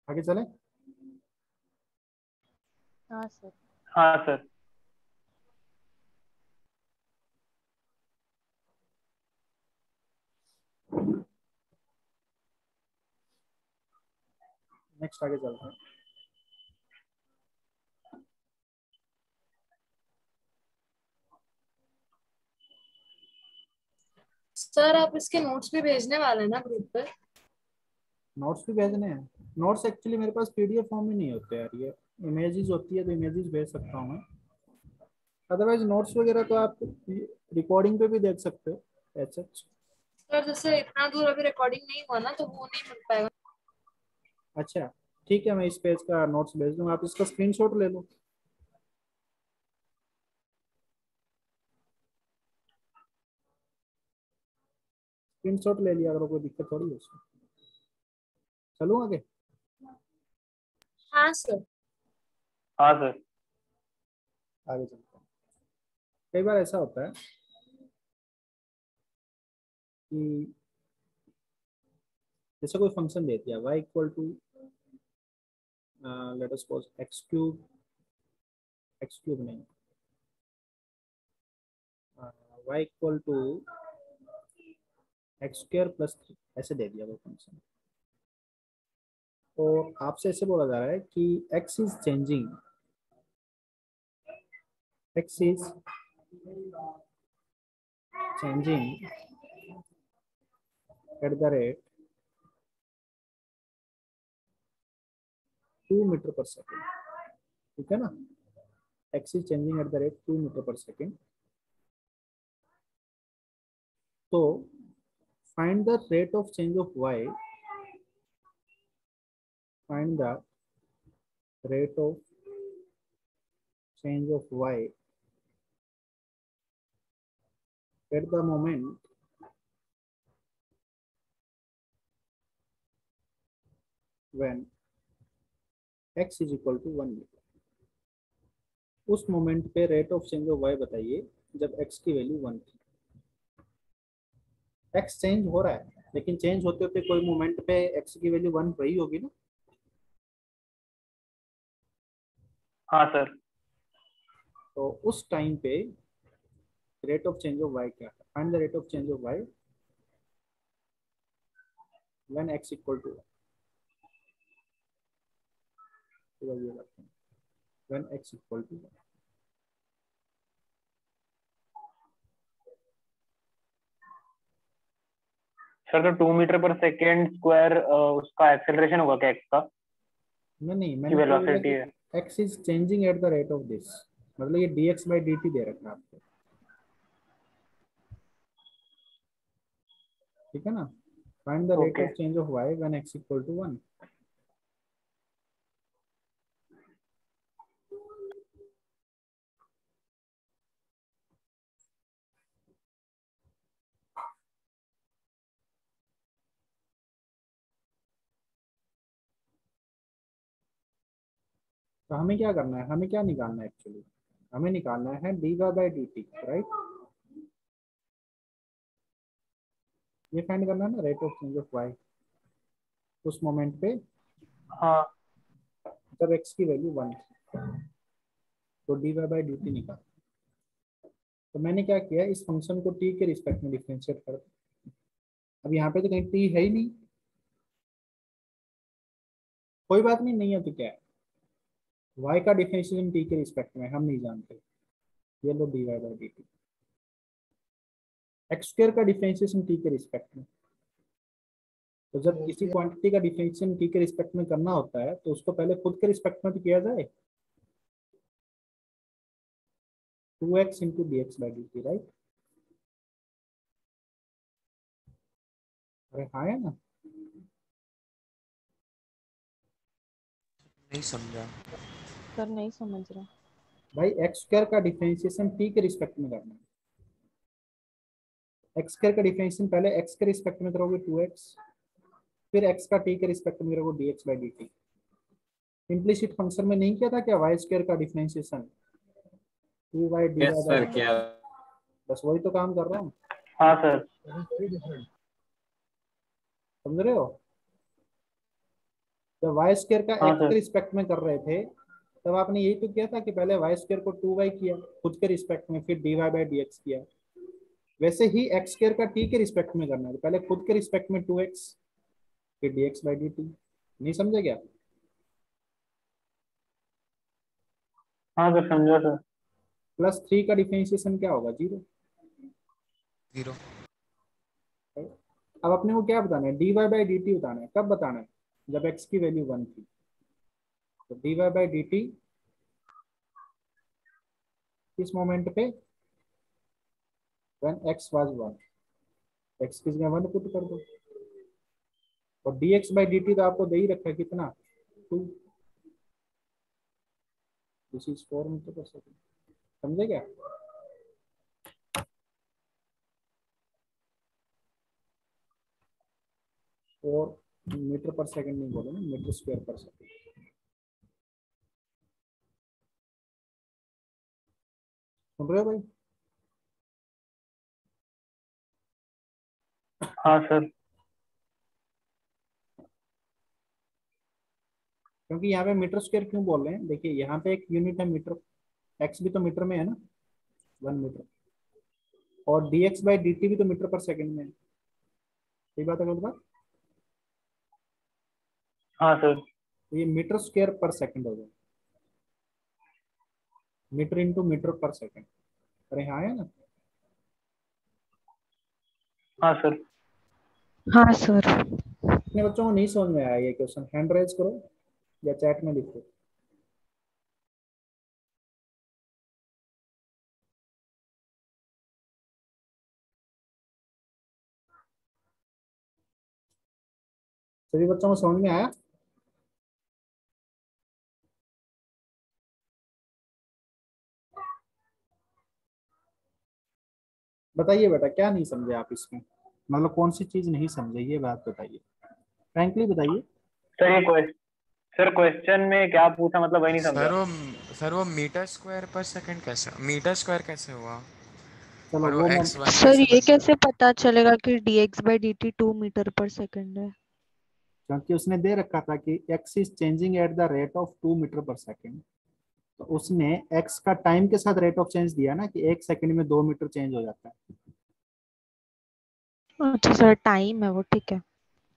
आगे चले। हाँ सर। हाँ सर। नेक्स्ट आगे चलते हैं। सर आप इसके नोट्स भी भेजने वाले हैं ना ग्रुप पे? नोट्स भी भेजने हैं। नोट्स एक्चुअली मेरे पास पीडीएफ फॉर्म में नहीं होते यार, ये इमेजेस होती है तो इमेजेस भेज सकता हूँ मैं। अदरवाइज नोट्स वगैरह तो आप रिकॉर्डिंग पे भी देख सकते हो ऐसा। सर जैसे इतना दूर अभी रिकॉर्डिंग नहीं हुआ ना, तो वो नहीं मिल पाएगा। अच्छा ठीक है, मैं इस पेज का नोट्स भेज दूंगा, आप इसका स्क्रीनशॉट ले लो। स्क्रीनशॉट ले लिया, अगर कोई दिक्कत थोड़ी है उसमें। चलूँ आगे। हाँ सर। हाँ सर। आगे चलते हैं। कई बार ऐसा होता है कि जैसे कोई फंक्शन देती है y equal to let us suppose x cube नहीं, y equal to x square plus 3 ऐसे दे दिया वो फंक्शन। तो आपसे ऐसे बोला जा रहा है कि x is changing, x is changing at the rate 2 metre per second. ठीक है ना, x is changing at the rate 2 metre per second. तो find the rate of change of y, find the rate of change of y at the moment when x is equal to 1 metre. उस moment पे rate of change of y बताइए जब x की value 1 थी। x change हो रहा है, लेकिन चेंज होते होते कोई मोमेंट पे x की वैल्यू 1 रही होगी ना। हाँ सर। तो उस टाइम पे rate of change of y क्या है? Find the rate of change of y when x equal to 1। When x equal to 1। Sir तो 2 मीटर पर सेकेंड स्क्वायर उसका एक्सेलरेशन होगा क्या एक्स का? नहीं, की मैंने तो बोला वेलोसिटी कि है। x is changing at the rate of this, मतलब ये dx बाई dt दे रखा है आपको। ठीक है ना, find the rate okay. Of change of y when x equal to 1। तो हमें क्या करना है, हमें क्या निकालना है एक्चुअली? हमें निकालना है dy by D t, right. ये फाइंड करना है ना rate of change of y उस मोमेंट पे हाँ जब x की वैल्यू 1 थी। तो dy बाई डी टी निकाल। तो मैंने क्या किया, इस फंक्शन को t के रिस्पेक्ट में डिफरेंशिएट कर दिया। अब यहाँ पे तो कहीं t है ही नहीं। कोई बात नहीं, नहीं है तो क्या है, y का डिफरेंशिएशन t के रिस्पेक्ट में हम नहीं जानते। ये लो dy by D T. X square का डिफरेंशिएशन t के रिस्पेक्ट में। तो जब किसी क्वांटिटी का डिफरेंशिएशन t के रिस्पेक्ट में करना होता है तो उसको पहले खुद के रिस्पेक्ट में तो किया जाए। 2x into D X by D t, right. अरे हाँ है ना। नहीं समझा सर नहीं समझ रहा। भाई एक्स स्क्वायर का डिफरेंशिएशन t के रिस्पेक्ट में करना है। एक्स स्क्वायर का डिफरेंशिएशन पहले x के रिस्पेक्ट में करोगे 2x, फिर x का t के रिस्पेक्ट में करोगे dx by dt। Implicit function में नहीं किया था क्या y स्क्वायर का differentiation 2 by D yes by sir, dt? क्या? बस वही तो काम कर रहा हूँ, हाँ सर। समझ रहे हो। जब वाई स्क्वायर का हाँ एक्स के सर। रिस्पेक्ट में कर रहे थे तब आपने यही तो किया था कि पहले वाई स्क्वायर को 2y किया खुद के रिस्पेक्ट में, फिर dy/dx किया। वैसे ही एक्स स्क्वायर का t के रिस्पेक्ट में करना है, तो पहले खुद के रिस्पेक्ट में 2x, फिर dx/dt। नहीं समझे क्या? हाँ सर, समझा सर। +3 का डिफरेंशिएशन क्या होगा? 0। 0। अब अपने को क्या बताना है? dy/dt बताना है। कब बताना है? जब x की वैल्यू 1 थी। तो dy/dt किस मोमेंट पे? when x was 1। x की जगह 1 पुट कर दो। और dx/dt तो आपको दे ही रखा है कितना? 2। This is 4 metre per second. समझे क्या? और मीटर पर सेकंड नहीं बोले ना, मीटर स्क्वायर पर सेकंड। सुन रहे हो भाई? हाँ सर। क्योंकि यहाँ पे मीटर स्क्वायर क्यों बोल रहे हैं? देखिए यहाँ पे एक यूनिट है मीटर, एक्स भी तो मीटर में है ना, 1 मीटर। और dx/dt भी तो मीटर पर सेकंड में है। सही बात है, गलत बात? हाँ सर। तो ये मीटर स्क्वायर पर सेकंड हो जाए, metre into metre per second. अरे हाँ है ना? हाँ सर। हाँ सर। अपने बच्चों को नहीं समझ में आया ये क्वेश्चन? हैंड रेज करो या चैट में लिखो। सभी बच्चों को समझ में आया? बताइए बेटा, क्या नहीं समझे आप इसमें? मतलब कौन सी चीज नहीं समझे, ये बात बताइए, फ्रैंकली बताइए। सर ये सर क्वेश्चन में क्या पूछा, मतलब वही नहीं समझा। सर वो मीटर स्क्वायर पर सेकंड कैसे, मीटर स्क्वायर कैसे हुआ? चलो और वो वो मैं, x1 सर कैसे ये बन कैसे गया? पता चलेगा कि dx/dt 2 मीटर पर सेकंड है? क्योंकि उसने दे रखा था कि x is changing at the rate of 2 metre per second. तो उसने x का टाइम के साथ रेट ऑफ चेंज दिया ना, कि 1 सेकंड में 2 मीटर चेंज हो जाता है। अच्छा सर, टाइम है वो, ठीक है।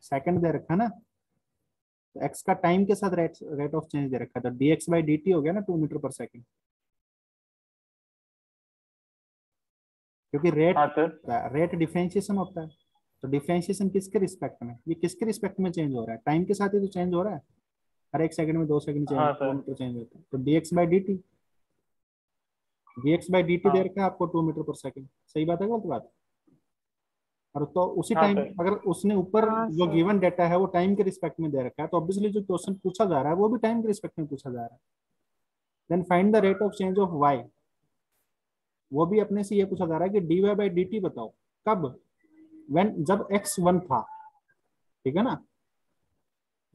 सेकंड दे रखा ना, तो x का टाइम के साथ रेट ऑफ चेंज दे रखा था, dx/dt हो गया ना 2 मीटर पर सेकंड। क्योंकि हाँ सर। रेट डिफरेंशिएशन होता है। तो डिफरेंशिएशन किसके रिस्पेक्ट में? ये किसके रिस्पेक्ट में चेंज हो रहा है? टाइम के साथ ही तो चेंज हो रहा है। हर 1 सेकंड में 2 सेकंड चेंज, हाँ दो सर। मीटर चेंज होता है। तो dx/dt दे हाँ। रखा है आपको 2 मीटर पर सेकंड। सही बात है, गलत बात? और तो उसी हाँ टाइम सर। अगर उसने ऊपर हाँ जो सर। गिवन डाटा है वो टाइम के रिस्पेक्ट में दे रखा है, तो ऑब्वियसली जो क्वेश्चन पूछा जा रहा है वो भी टाइम के रिस्पेक्ट में पूछा जा रहा है। Then find the rate of change of y। वो भी अपने से ये पूछा जा रहा है कि dy/dt बताओ कब? जब x 1 था। ठीक है ना?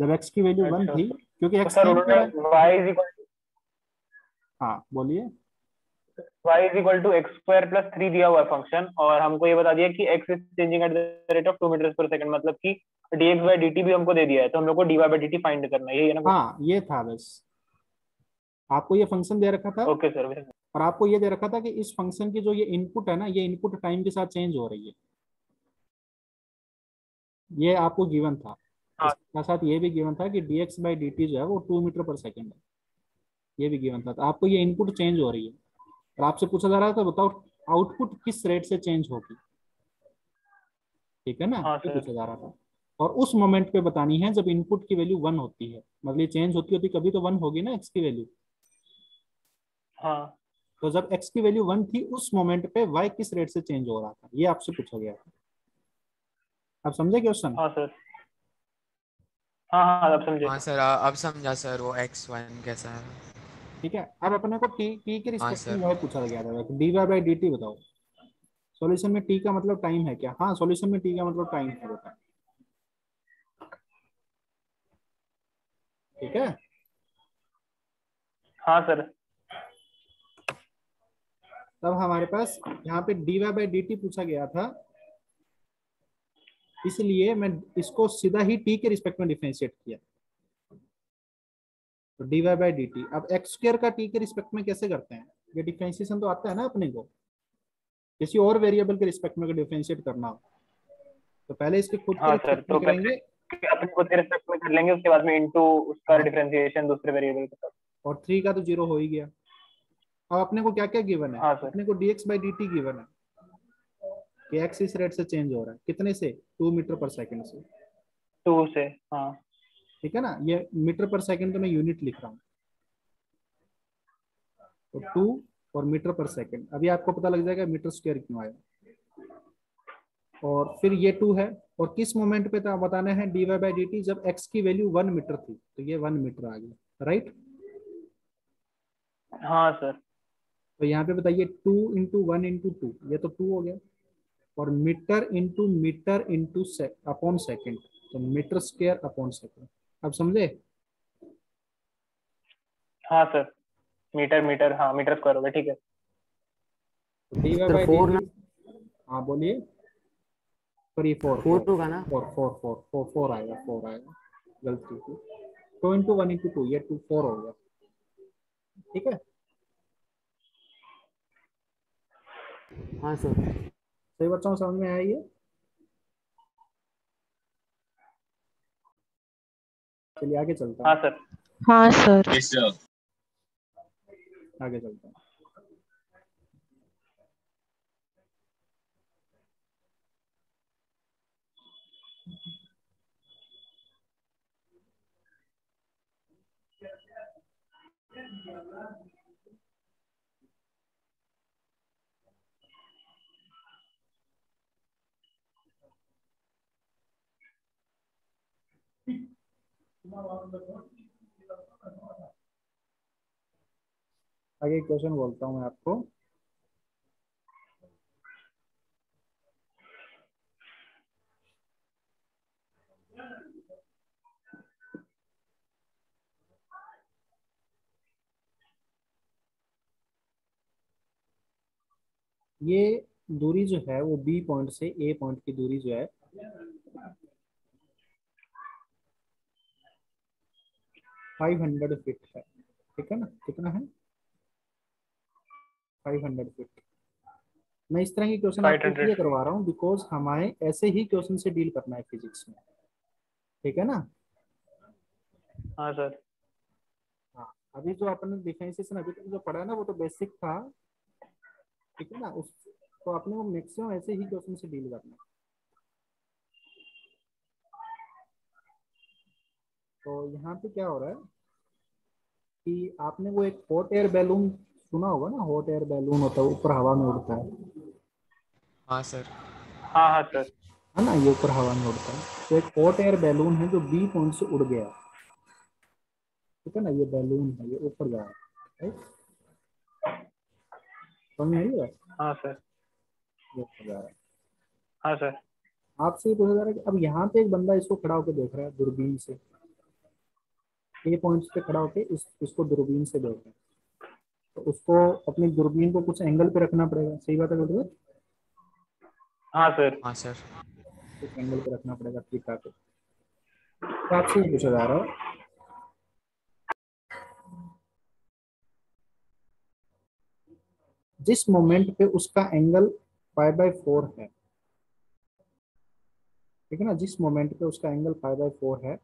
जब x की वैल्यू 1 अच्छा थी, सर। क्योंकि तो x सर टाइम उन्होंने पे है। y इज इक्वल हाँ बोलिए। टू एक्स स्क्वायर प्लस 3 दिया हुआ है फंक्शन, और हमको ये बता दिया कि x is changing at the rate of 2 metre per second, मतलब कि dx/dt भी हमको दे दिया है, तो हम लोग को dy/dt फाइंड करना है, यही है ना क्वेश्चन? हाँ ये था बस। आपको ये फंक्शन दे रखा था, ओके सर। और आपको ये दे रखा था कि इस फंक्शन की जो ये इनपुट है ना, ये इनपुट टाइम के साथ चेंज हो रही है। ये आपको गिवन था। हाँ। इसके साथ ये भी गिवन था कि dx/dt जो है वो 2 मीटर पर सेकंड है। ये भी गिवन था। तो आपको ये इनपुट चेंज हो रही है और आपसे पूछा जा रहा था, बताओ आउटपुट किस रेट से चेंज होगी। ठीक है ना? हाँ ये सर। पूछा जा रहा था। और उस मोमेंट पे बतानी है जब इनपुट की वैल्यू 1 होती है। मतलब ये चेंज होती होती कभी तो 1 होगी ना एक्स की वैल्यू। हाँ। तो जब एक्स की वैल्यू 1 थी उस मोमेंट पे वाई किस रेट से चेंज हो रहा था, ये आपसे पूछा गया था। आप समझे क्वेश्चन? हाँ सर। हाँ हाँ, अब समझे हाँ सर। सर, अब समझा सर वो x1 कैसा है। ठीक है। अब अपने को टी के हाँ रिस्पेक्ट में सर। वही पूछा गया था, dy/dt बताओ। सॉल्यूशन में टी का मतलब टाइम है क्या? हाँ, सॉल्यूशन में टी का मतलब टाइम है बेटा। ठीक है। हाँ सर। तब हमारे पास यहाँ पे dy/dt पूछा गया था, इसलिए मैं इसको सीधा ही टी के रिस्पेक्ट में डिफरेंशिएट किया। तो d y by D t. अब एक्स स्क्वायर का टी के रिस्पेक्ट में कैसे करते हैं, ये डिफरेंशिएशन तो आता है ना अपने को, किसी और वेरिएबल के रिस्पेक्ट में डिफरेंशिएट करना हो तो पहले इसके खुद के हाँ सर, रिस्पेक्ट तो में पहले करेंगे अपने खुद के रिस्पेक्ट में कर लेंगे, उसके बाद में इनटू उसका हाँ, डिफरेंशिएशन दूसरे वेरिएबल के साथ। और 3 का तो 0 हो ही गया। अब अपने को क्या क्या गिवन है, हाँ सर। अपने को dx by D T given है कि एक्स इस रेट से चेंज हो रहा है, कितने से, 2 मीटर पर सेकंड से। 2 से, हाँ। ठीक है ना, ये मीटर पर सेकंड तो मैं यूनिट लिख रहा हूँ, तो 2 और मीटर पर सेकंड। अभी आपको पता लग जाएगा मीटर स्क्वायर क्यों आया। और फिर ये 2 है, और किस मोमेंट पे था बताना है, d y by D t, जब एक्स की वैल्यू 1 मीटर थी, तो ये 1 मीटर आ गया, राइट। हाँ सर। तो यहाँ पे बताइए 2 इंटू 1 इंटू 2, ये तो 2 हो गया, और मीटर इंटू अपॉन सेकेंड, तो मीटर स्क्वायर अपॉन सेकेंड। अब समझे। हाँ सर, मीटर मीटर, हाँ मीटर स्क्वायर हो गया, ठीक है। D y sir by d 4 ना, टी, हाँ बोलिए। पर ये 4 4 होगा ना। 4 आएगा, 4 आएगा, गलती थी। 2 इंटू 1 इंटू 2, ये 2 4 हो गया, ठीक है। हाँ सर। सही बच्चों समझ में आया ये। चलिए आगे चलता हाँ हूँ, सर। हाँ सर। आगे चलता हूँ। आगे क्वेश्चन बोलता हूँ मैं आपको। ये दूरी जो है वो बी पॉइंट से ए पॉइंट की दूरी जो है 500 फीट है, ठीक है ना, कितना है, 500 फीट। मैं इस तरह की क्वेश्चन आपको 500। इसलिए करवा रहा हूँ बिकॉज हमारे ऐसे ही क्वेश्चन से डील करना है फिजिक्स में, ठीक है ना। हाँ सर। हाँ, अभी जो अपने डिफरेंशिएशन अभी तक जो पढ़ा है ना वो तो बेसिक था, ठीक है ना, उस तो अपने को मैक्सिमम ऐसे ही क्वेश्चन से डील करना है। तो यहाँ पे क्या हो रहा है कि आपने वो एक हॉट एयर बैलून सुना होगा ना, हॉट एयर बैलून होता है, ऊपर हवा में उड़ता है हाँ सर। हाँ हाँ सर। है ना, ये ऊपर हवा में उड़ता है। तो एक हॉट एयर बैलून है जो बी पॉइंट से उड़ गया, ठीक है ना, ये बैलून है, ये ऊपर जा रहा है, राइट, समझ में आई बात? हाँ सर। ये ऊपर जा रहा है। हाँ सर। आपसे ये पूछा जा रहा है कि अब यहाँ पे एक बंदा इसको खड़ा होकर देख रहा है दूरबीन से, ए पॉइंट पे खड़ा होकर इसको दूरबीन से देख रहा है, तो उसको अपनी दूरबीन को कुछ एंगल पे रखना पड़ेगा, सही बात है गलत? हाँ सर। हाँ सर। कुछ एंगल पे रखना पड़ेगा थीटा पे। तो आपसे ये पूछा जा रहा है जिस मोमेंट पे उसका एंगल π/4 है, ठीक है ना, जिस मोमेंट पे उसका एंगल π/4 है,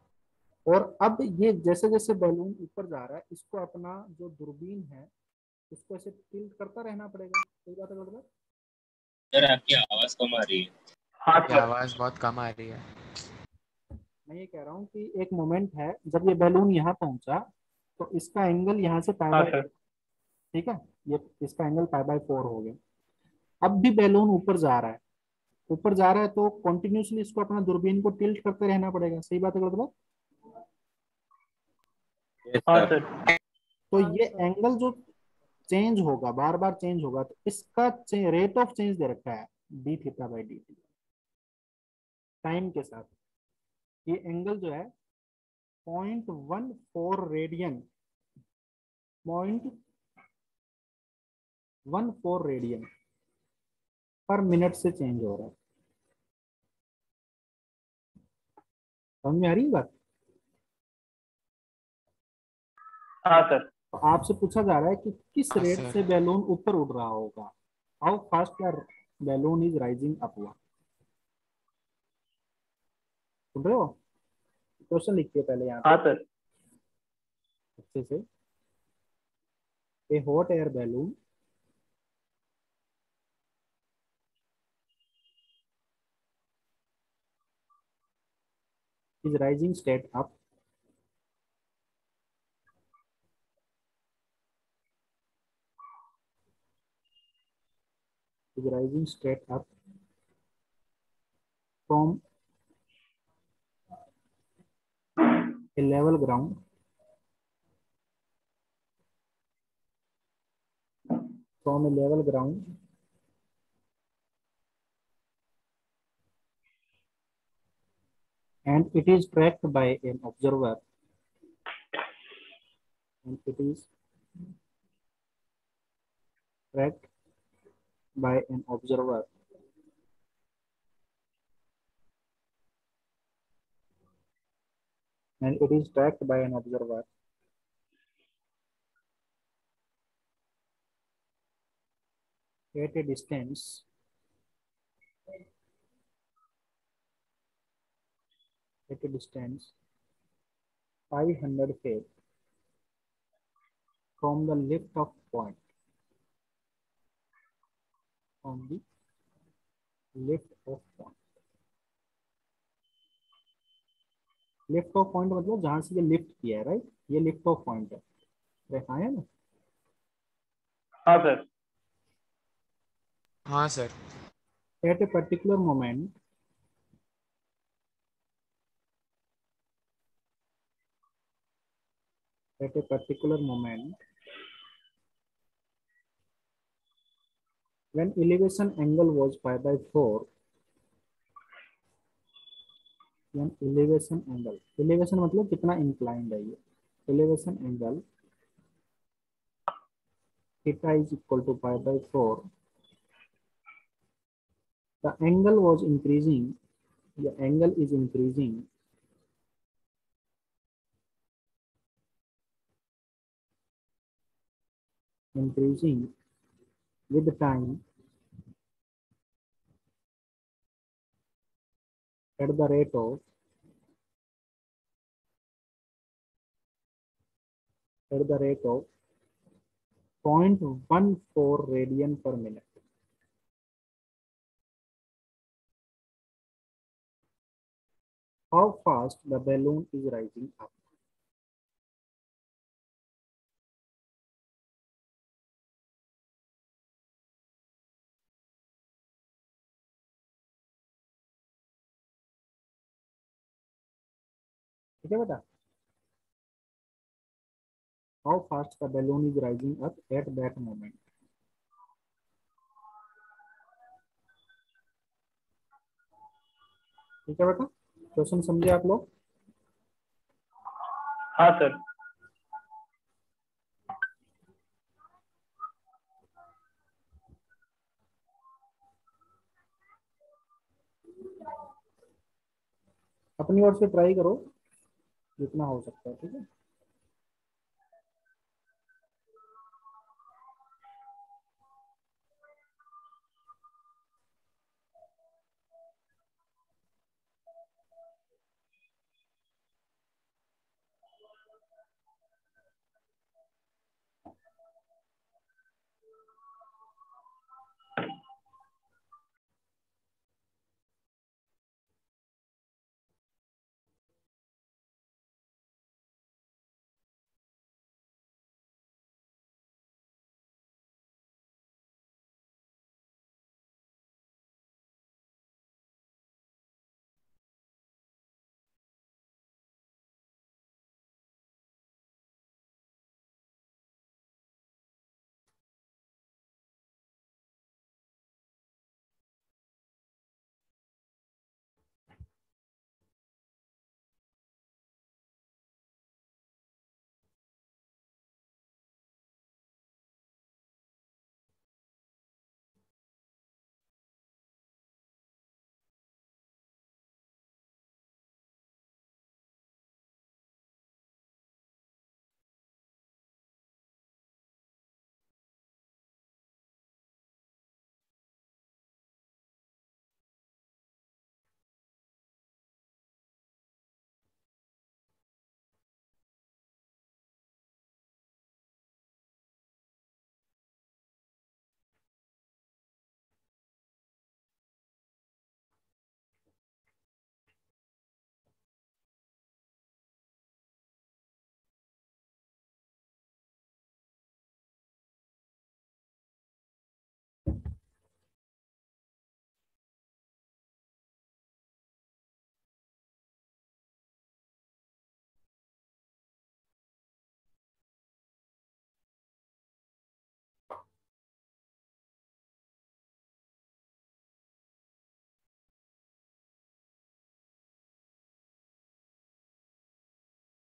और अब ये जैसे जैसे बैलून ऊपर जा रहा है इसको अपना जो दूरबीन है उसको ऐसे टिल्ट करता रहना पड़ेगा, सही बात है गलत? सर आपकी आवाज कम आ रही है। हाँ आपकी सर। आवाज़ बहुत कम आ रही है। मैं ये कह रहा हूँ कि एक मोमेंट है जब ये बैलून यहाँ पहुंचा तो इसका एंगल यहाँ से हाँ सर। ठीक है, ये इसका एंगल π/4 हो गया। अब भी बैलून ऊपर जा रहा है, ऊपर जा रहा है तो कॉन्टिन्यूसली इसको अपना दूरबीन को टिल्ट करते रहना पड़ेगा, सही बात है गलत? यस हाँ सर। सर। तो ये एंगल जो चेंज होगा, बार बार चेंज होगा, तो इसका रेट ऑफ चेंज दे रखा है D theta by D T, time के साथ। ये एंगल जो है 0.14 रेडियन, 0.14 रेडियन पर मिनट से चेंज हो रहा है। समझ में आ रही है बात? हाँ सर। तो आपसे पूछा जा रहा है कि किस हाँ रेट सर। से बैलून ऊपर उड़ रहा होगा, how fast the balloon is rising upward. सुन रहे हो, क्वेश्चन लिखिए पहले यहाँ हाँ पे सर। अच्छे से। ए hot air balloon is rising straight up is rising straight up from a level ground from a level ground and it is tracked by an observer and it is tracked by an observer and it is tracked by an observer at a distance at a distance 500 feet from the lift off point from the lift off point lift off point मतलब जहां से ये lift किया है, right, ये lift off point है, देखा है ना। हाँ सर। हाँ sir. At a particular moment at a particular moment when elevation angle was pi by 4 when elevation मतलब कितना inclined है ये, elevation angle theta is equal to pi by 4, the angle was increasing, the angle is increasing with the time at the rate of at the rate of 0.14 radian per minute. How fast the balloon is rising up? ठीक है बेटा, how fast the balloon is rising up at that moment. ठीक है बेटा, question समझे आप लोग। हाँ सर। अपनी ओर से ट्राई करो जितना हो सकता है, ठीक है।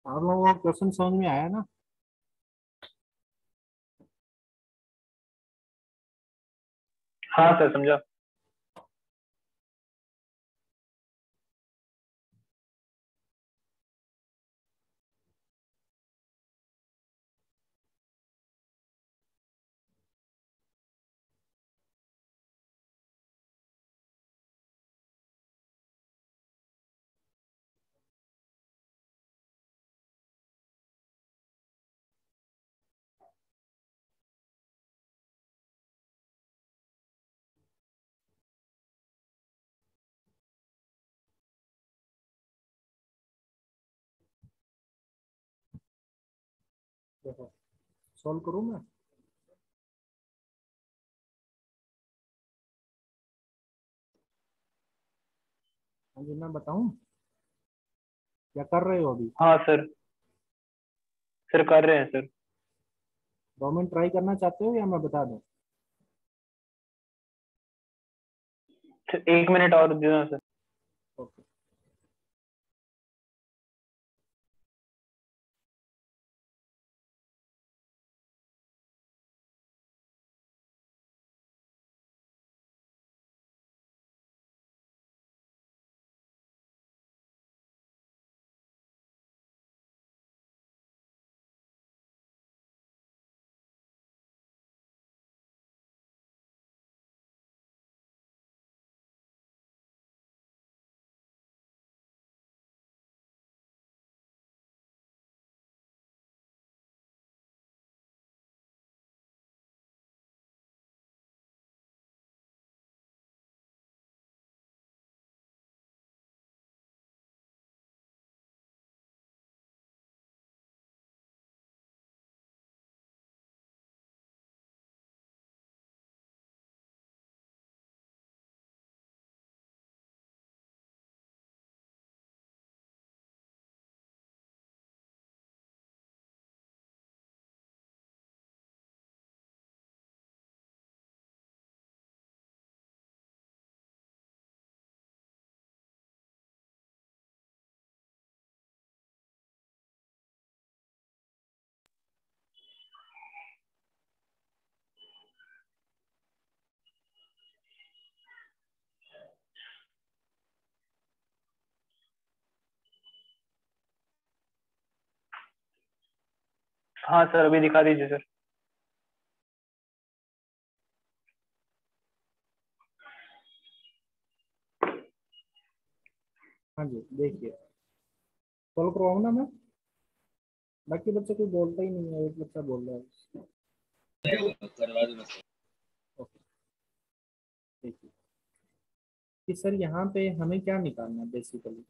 आप लोगों को क्वेश्चन समझ में आया ना? हाँ सर समझा। देखो सॉल्व करूँ मैं? हाँ जी, मैं बताऊं क्या कर रहे हो अभी? हाँ सर कर रहे हैं सर। 2 मिनट ट्राई करना चाहते हो या मैं बता दूं? 1 मिनट और देना सर। ओके। हाँ सर अभी दिखा दीजिए सर। हाँ जी देखिए, सॉल्व करवाऊँ ना मैं? बाकी बच्चे कोई बोलता ही नहीं है, एक बच्चा बोल रहा है। करवा दो ना सर। ओके देखिए कि सर यहाँ पे हमें क्या निकालना है बेसिकली,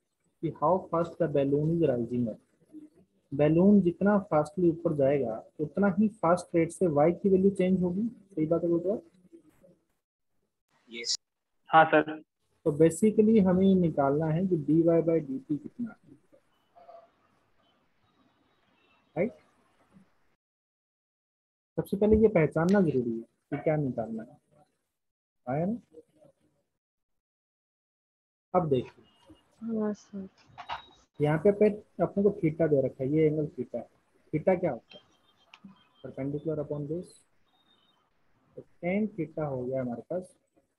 कि how fast the balloon is rising up. Balloon जितना फास्टली ऊपर जाएगा उतना ही फास्ट रेट से वाई की वैल्यू चेंज होगी। सही बात है बोल? यस। हाँ सर। तो बेसिकली हमें ये निकालना है कि dy बाई डी टी कितना है, राइट? सबसे पहले ये पहचानना जरूरी है कि क्या निकालना है, आया ना? अब देखिए हाँ सर। यहाँ पे अपने को थीटा दे रखा है, ये एंगल थीटा है। थीटा क्या होता है? Perpendicular upon this. तो टेन थीटा हो गया हमारे पास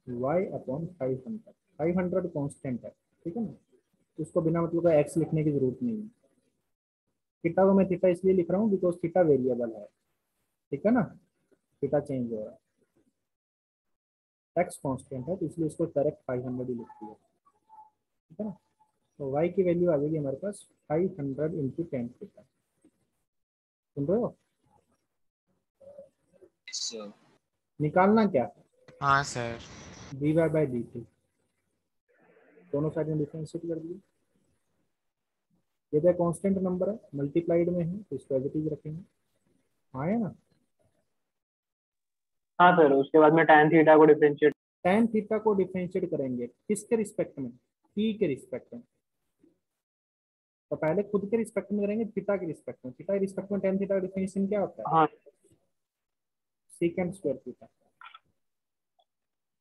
y अपॉन 500। 500 कॉन्स्टेंट है, ठीक है ना? इसको बिना मतलब का x लिखने की जरूरत नहीं है। थीटा को मैं थीटा इसलिए लिख रहा हूँ बिकॉज थीटा वेरिएबल है, ठीक है ना? थीटा चेंज हो रहा है, x कांस्टेंट है तो इसलिए इसको डायरेक्ट 500 ही लिखती है, ठीक है ना? तो y की वैल्यू आ जाएगी हमारे पास 500 इंटू टेन थीटा। सुन रहे हो? Yes sir. निकालना क्या है? हाँ sir. dy by D T, दोनों साइड में डिफरेंशिएट कर दिए। ये तो कांस्टेंट नंबर है, मल्टीप्लाइड में है तो इसको एज इट इज रखेंगे। हाँ है ना? हाँ सर उसके बाद में tan थीटा को डिफरेंशिएट। tan थीटा को डिफरेंशिएट करेंगे किसके रिस्पेक्ट में? t के रिस्पेक्ट में। तो पहले खुद के रिस्पेक्ट में करेंगे, थीटा के रिस्पेक्ट में। थीटा के रिस्पेक्ट में tan थीटा का डिफरेंशिएशन क्या होता है? हाँ सेकंड स्क्वायर थीटा।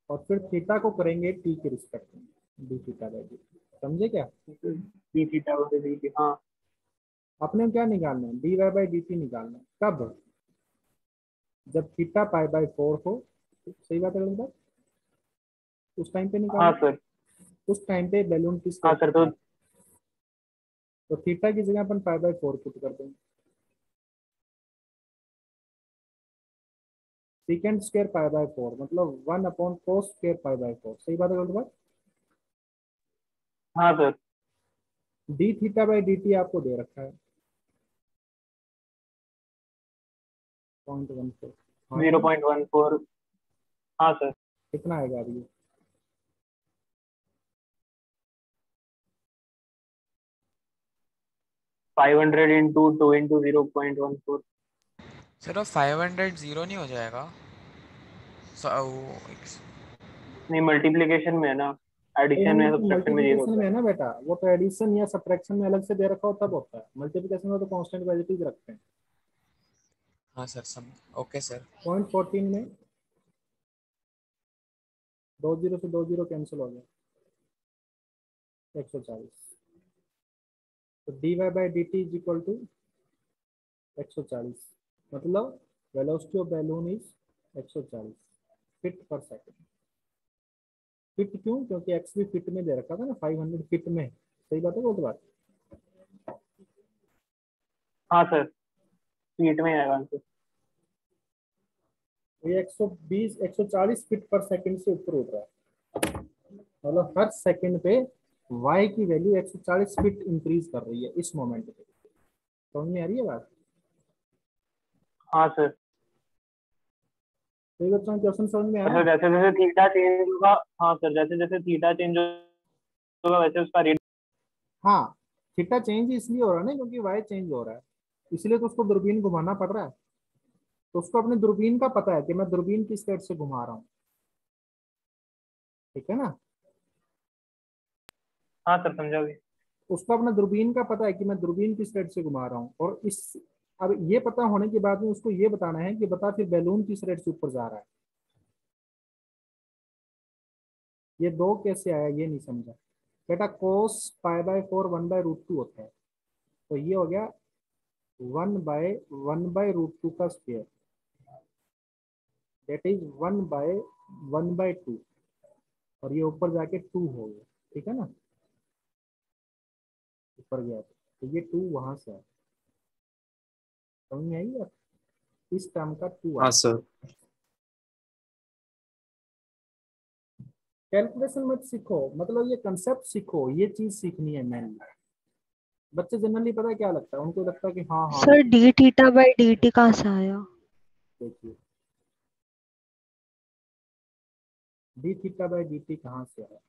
और फिर थीटा को करेंगे t के रिस्पेक्ट में, डी थीटा बाई डी। समझे क्या? d थीटा हाँ। अपने क्या निकालना है, dy बाई dt निकालना है। कब? जब थीटा पाई बाई 4 हो। सही बात है गलत बात? उस टाइम पे हाँ निकालो। सर। उस टाइम पे बैलून की हाँ स्टेट सर, तो थीटा की जगह अपन पाई बाई 4 पुट कर देंगे। सेकेंड स्क्वायर पाई बाई 4 मतलब 1/cos स्क्वायर पाई बाई 4। सही बात है गलत बात? हाँ sir. D theta by D t आपको दे रखा है 0.14। हाँ या जीरो नहीं? पॉइंट वन फोर हाँ सर। कितना आएगा अभी? 500 इंटू 2 इंटू 0.14। सर 500 जीरो नहीं हो जाएगा? नहीं, मल्टीप्लीकेशन में है ना, भाई एडिशन हम में लोग सब्ट्रैक्शन में जीरो मल्टीप्लिकेशन होता में है। है ना बेटा, वो तो एडिशन या सब्ट्रैक्शन में अलग से दे रखा हो तब होता है। मल्टीप्लिकेशन में तो कांस्टेंट वैल्यूज रखते हैं। हाँ सर, सब ओके सर। 0.14 में 2 जीरो से 2 जीरो कैंसिल हो गया, 140। तो d y by D t is equal to 140। मतलब velocity of balloon is 140 feet per second. Feet क्यों? क्योंकि एक्स भी फीट में दे रखा था ना, 500 फीट में। सही बात है वो तो बात। हाँ सर, फीट में आएगा आंसर। तो ये 120 140 फीट पर सेकंड से ऊपर उठ रहा है। मतलब हर सेकंड पे y की वैल्यू 140 फीट इंक्रीज कर रही है इस मोमेंट पे। समझ में आ रही है बात? हाँ सर। तो ये बच्चों क्वेश्चन समझ में और आया? सर जैसे जैसे थीटा चेंज होगा, हाँ सर, जैसे जैसे थीटा चेंज होगा वैसे उसका रेट। हाँ, थीटा चेंज इसलिए हो रहा है ना क्योंकि y चेंज हो रहा है, इसलिए तो उसको दूरबीन घुमाना पड़ रहा है। तो उसको अपने दूरबीन का पता है कि मैं दूरबीन किस साइड से घुमा रहा हूँ। ठीक है ना? हाँ सर, समझोगे। उसको अपना दूरबीन का पता है कि मैं दूरबीन किस साइड से घुमा रहा हूँ। और इस अब ये पता होने के बाद में उसको ये बताना है कि बता फिर बैलून किस साइड से ऊपर जा रहा है। ये दो कैसे आया ये नहीं समझा बेटा। कोस पाई बाय 4 1/√2 होता है। तो ये हो गया 1/√2 का स्क्वायर, दैट इज 1/1/2। और ये ऊपर जाके 2 हो गया। ठीक है ना? ऊपर गया तो ये 2 वहां से आया। समझ में आई बात? इस टर्म का 2 हाँ आया। सर। कैलकुलेशन मत सीखो, मतलब ये कंसेप्ट सीखो, ये चीज सीखनी है मैंने। बच्चे जनरली पता है क्या लगता है उनको, लगता है कि हाँ हाँ sir d theta by D t कहाँ से आया? देखिए d theta by D t कहाँ से आया।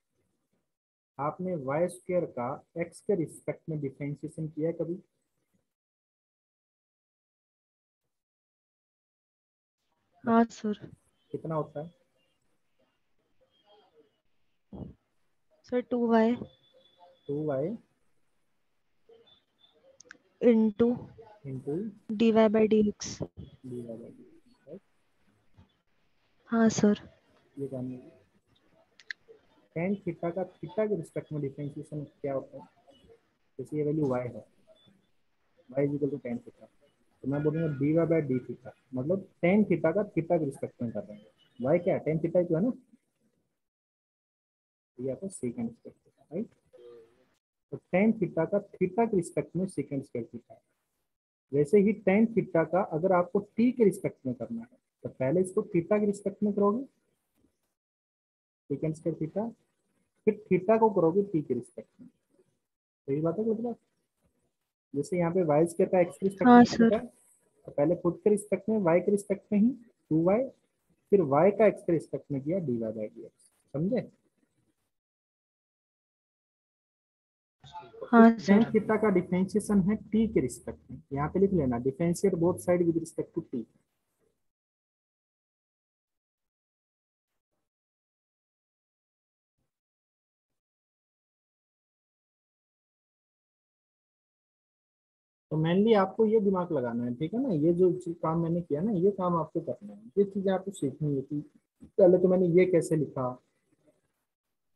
आपने वाई स्क्वायर का एक्स के रिस्पेक्ट में डिफरेंशिएशन किया है कभी? हाँ सर। कितना होता है? Sir 2y 2y into into d y by d x. D y by d, right? हाँ सर। ये जानने टेन थीटा का थीटा के रिस्पेक्ट में डिफरेंशिएशन क्या होता है? जैसे ये वैल्यू y है, y is equal to tan theta, तो मैं बोलूँगा d y by d theta, मतलब टेन थीटा का थीटा के रिस्पेक्ट में कर रहे हैं। y क्या है? टेन थीटा ही तो है ना? ये आपका सेकंड स्क्वायर थीटा, राइट? तो टेन थीटा का थीटा के रिस्पेक्ट में सेकंड स्क्वायर थीटा है। वैसे ही टेन थीटा का अगर आपको t के रिस्पेक्ट में करना है तो पहले इसको थीटा के रिस्पेक्ट में करोगे, सेकंड स्क्वायर थीटा, फिर थीटा को करोगे t के रिस्पेक्ट में। सही बात है मतलब? जैसे यहाँ पे वाई स्क्वायर का एक्स के रिस्पेक्ट हाँ में करना सर। है तो पहले खुद के रिस्पेक्ट में, वाई के रिस्पेक्ट में ही 2y, फिर y का एक्स के रिस्पेक्ट में किया dy बाई डी एक्स। समझे? हाँ टेन सर। थीटा का डिफरेंशिएशन है t के रिस्पेक्ट में। यहाँ पे लिख लेना differentiate both side with respect to t। तो मेनली आपको ये दिमाग लगाना है, ठीक है ना? ये जो काम मैंने किया ना, ये काम आपको करना है, ये चीजें आपको सीखनी है कि पहले तो मैंने ये कैसे लिखा,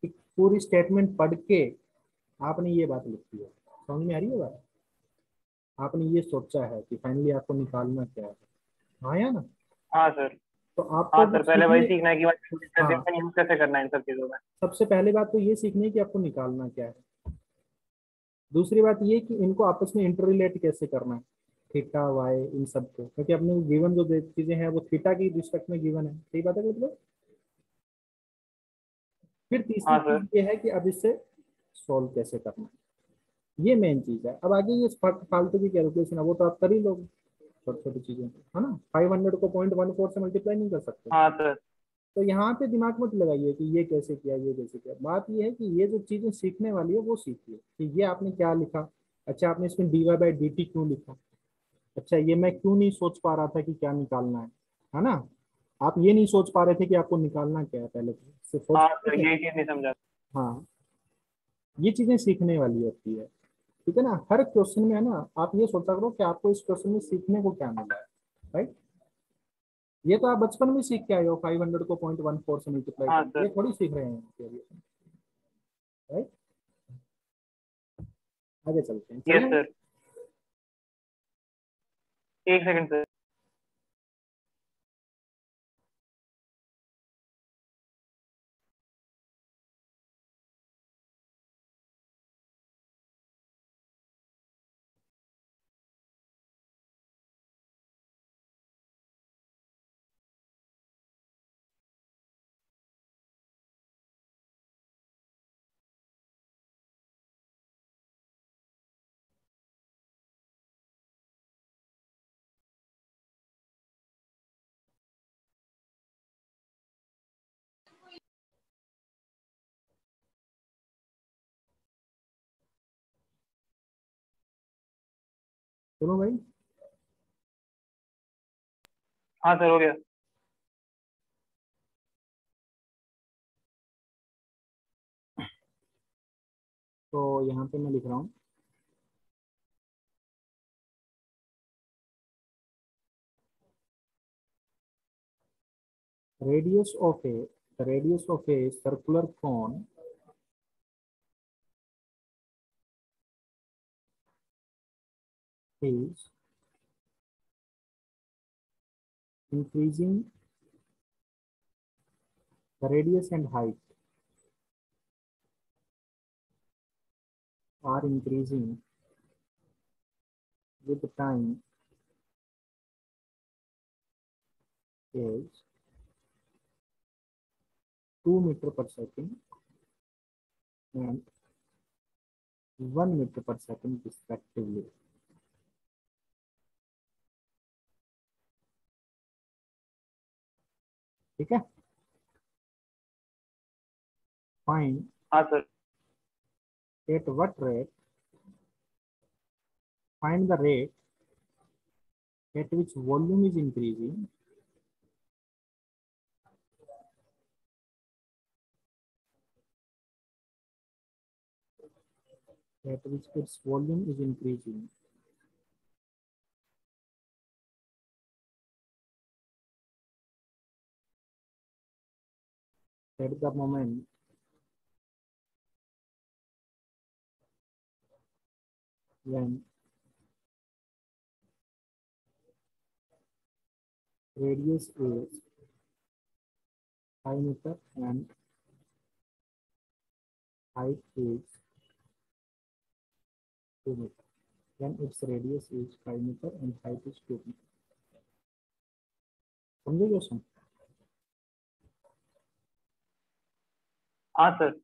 एक पूरी स्टेटमेंट पढ़ के आपने ये बात लिखी है। समझ में आ रही है बात? आपने ये सोचा है कि फाइनली आपको निकालना क्या है, हाँ या ना? हाँ सर। तो हाँ आपको वो सर, पहले वही सीखने, सीखना है कि हाँ यूज कैसे करना है इन सब चीजों में। सबसे पहली बात तो ये सीखनी है कि आपको निकालना क्या है। दूसरी बात ये कि इनको आपस में इंटर कैसे करना है, थीटा वाई इन सब को, क्योंकि अपने गिवन जो चीजें हैं वो थीटा की रिस्पेक्ट में गिवन है, सही बात है मतलब। फिर तीसरी हाँ सर। चीज ये है कि अब इससे सॉल्व कैसे करना है, ये मेन चीज है। अब आगे ये फालतू की कैलकुलेशन है वो तो आप कर ही लोगे, छोटी छोटी चीजें है ना। 500 को 0.14 से मल्टीप्लाई नहीं कर सकते। हाँ सर। तो यहाँ पे दिमाग मत लगाइए कि ये कैसे किया ये कैसे किया, बात ये है कि ये जो चीजें सीखने वाली है वो सीखिए कि ये आपने क्या लिखा। अच्छा आपने इसमें dy/dt क्यों लिखा, अच्छा ये मैं क्यों नहीं सोच पा रहा था कि क्या निकालना है ना। आप ये नहीं सोच पा रहे थे कि आपको निकालना क्या है, पहले तो सिर्फ सोच हाँ पा सर, रहे थे। यही चीज नहीं समझा। हाँ ये चीजें सीखने वाली होती है, ठीक है ना। हर क्वेश्चन में है ना आप ये सोचा करो कि आपको इस क्वेश्चन में सीखने को क्या मिला है, राइट। ये तो आप बचपन में सीख के आए हो, 500 को 0.14 से मल्टीप्लाई हाँ करना, सर। ये थोड़ी सीख रहे हैं, राइट। आगे चलते हैं, यस चलें। सर। एक सेकंड सर। सुनो भाई, हाँ सर, हो गया। तो यहाँ पे मैं लिख रहा हूँ radius of a the radius of a circular cone is increasing, the radius and height are increasing with time is 2 meter per second and 1 meter per second respectively, ठीक है। Find हाँ sir. at what rate, find the rate at which volume is increasing at which its volume is increasing at the moment when radius is 5 meter and height is 2 meter, when its radius is 5 meter and height is 2 meter। समझे question? हाँ sir.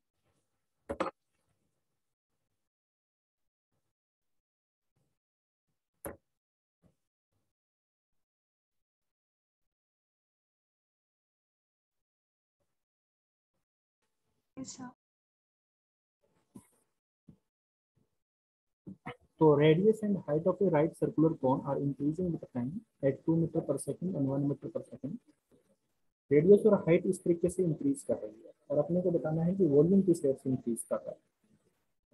So radius and height of a right circular cone are increasing with time at 2 meter per second and 1 meter per second। Radius और height इस तरीके से increase कर रही है और अपने को बताना है कि वॉल्यूम किस रेट से इंक्रीज कर रहा है,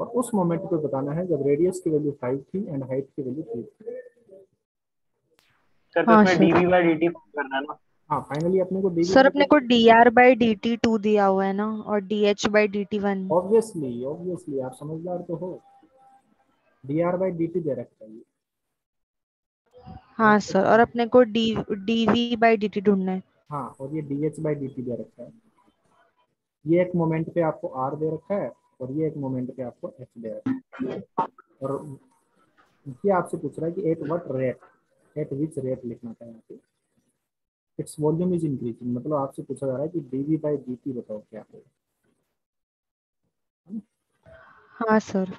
और उस मोमेंट को बताना है जब रेडियस की वैल्यू 5 थी एंड हाइट की वैल्यू 3 थी। सर तो हाँ इसमें सर। dv/dt करना है ना। हाँ फाइनली अपने को सर अपने को dv/dt, dr/dt 2 दिया हुआ है ना, और dh/dt 1। ऑब्वियसली ऑब्वियसली आप समझदार तो हो, dr/dt दे रखा है ये, हाँ सर, और अपने को डीवी बाई डी टी ढूंढना है। हाँ, और ये D H by D T दे रखा है। ये एक मोमेंट पे आपको आर दे रखा है और ये एक मोमेंट पे आपको एच दे रखा है। और ये आपसे पूछ रहा है कि at what rate, eight which rate लिखना था यहाँ पे। इट्स वॉल्यूम इज इंक्रीजिंग, मतलब आपसे पूछा जा रहा है कि डीवी बाई डी टी बताओ क्या होगा। हाँ सर।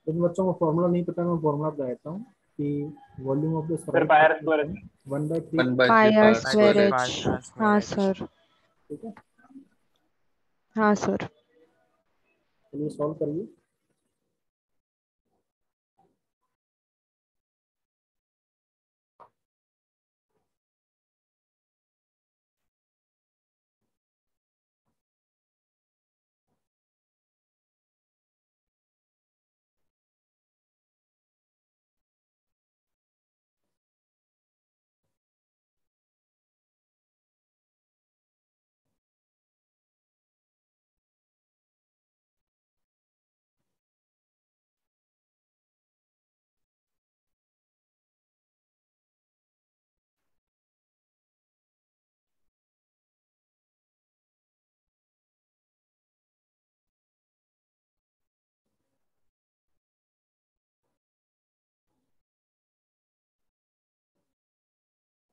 तो बच्चों को फॉर्मूला नहीं पता, मैं फॉर्मूला बता देता हूँ कि volume of the sir solid pi r square. One by three. 1/3 pi r power square square h. H. हाँ स्क्वायर एच। सर। ठीक है, हाँ सर। चलिए सॉल्व करिए।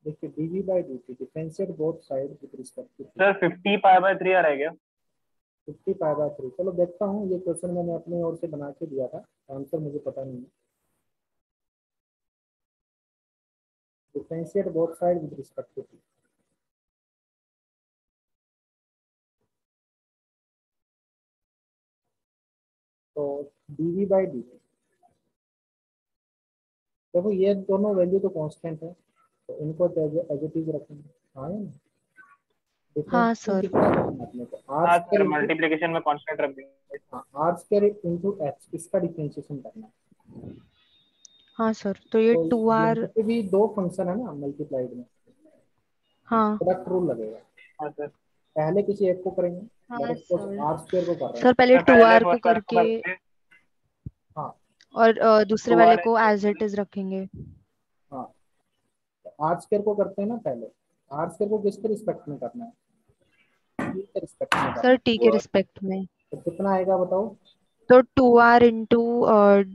देखिए dv by dt differentiate both side with respect to sir 50 pi by 3 आ रहा है क्या? 50 पाई बाय 3। चलो देखता हूँ, ये क्वेश्चन मैंने अपनी ओर से बना के दिया था, आंसर मुझे पता नहीं है। Differentiate both side with respect to t। तो dv बाई dt, देखो ये दोनों वैल्यू तो कांस्टेंट है, तो इनको एज इट इज रखेंगे। हाँ है ना? हाँ डिफरेंशियल सर। कितना करना है अपने को, आर हाँ स्क्वायर सर इंटू, मल्टीप्लिकेशन में कांस्टेंट रख देंगे। हाँ आर स्क्वायर इंटू एच, इसका डिफरेंशिएशन करना है। हाँ सर, तो ये तो टू आर। यहाँ पे भी दो फंक्शन है ना मल्टीप्लाइड में, हाँ। प्रोडक्ट रूल लगेगा। हाँ सर। पहले किसी एक को करेंगे, हाँ direct suppose sir. R square को कर रहे हैं। सर पहले सर टू पहले आर को फर्स्ट वाले को करके करते हैं। हाँ और दूसरे 2 वाले आर को एच। एज इट इज रखेंगे। हाँ, तो आर स्क्वायर को करते हैं ना पहले। आर स्क्वायर को किसके रिस्पेक्ट में करना है, t के रिस्पेक्ट में करना सर है। टी के रिस्पेक्ट में। तो कितना आएगा बताओ। तो two r into. R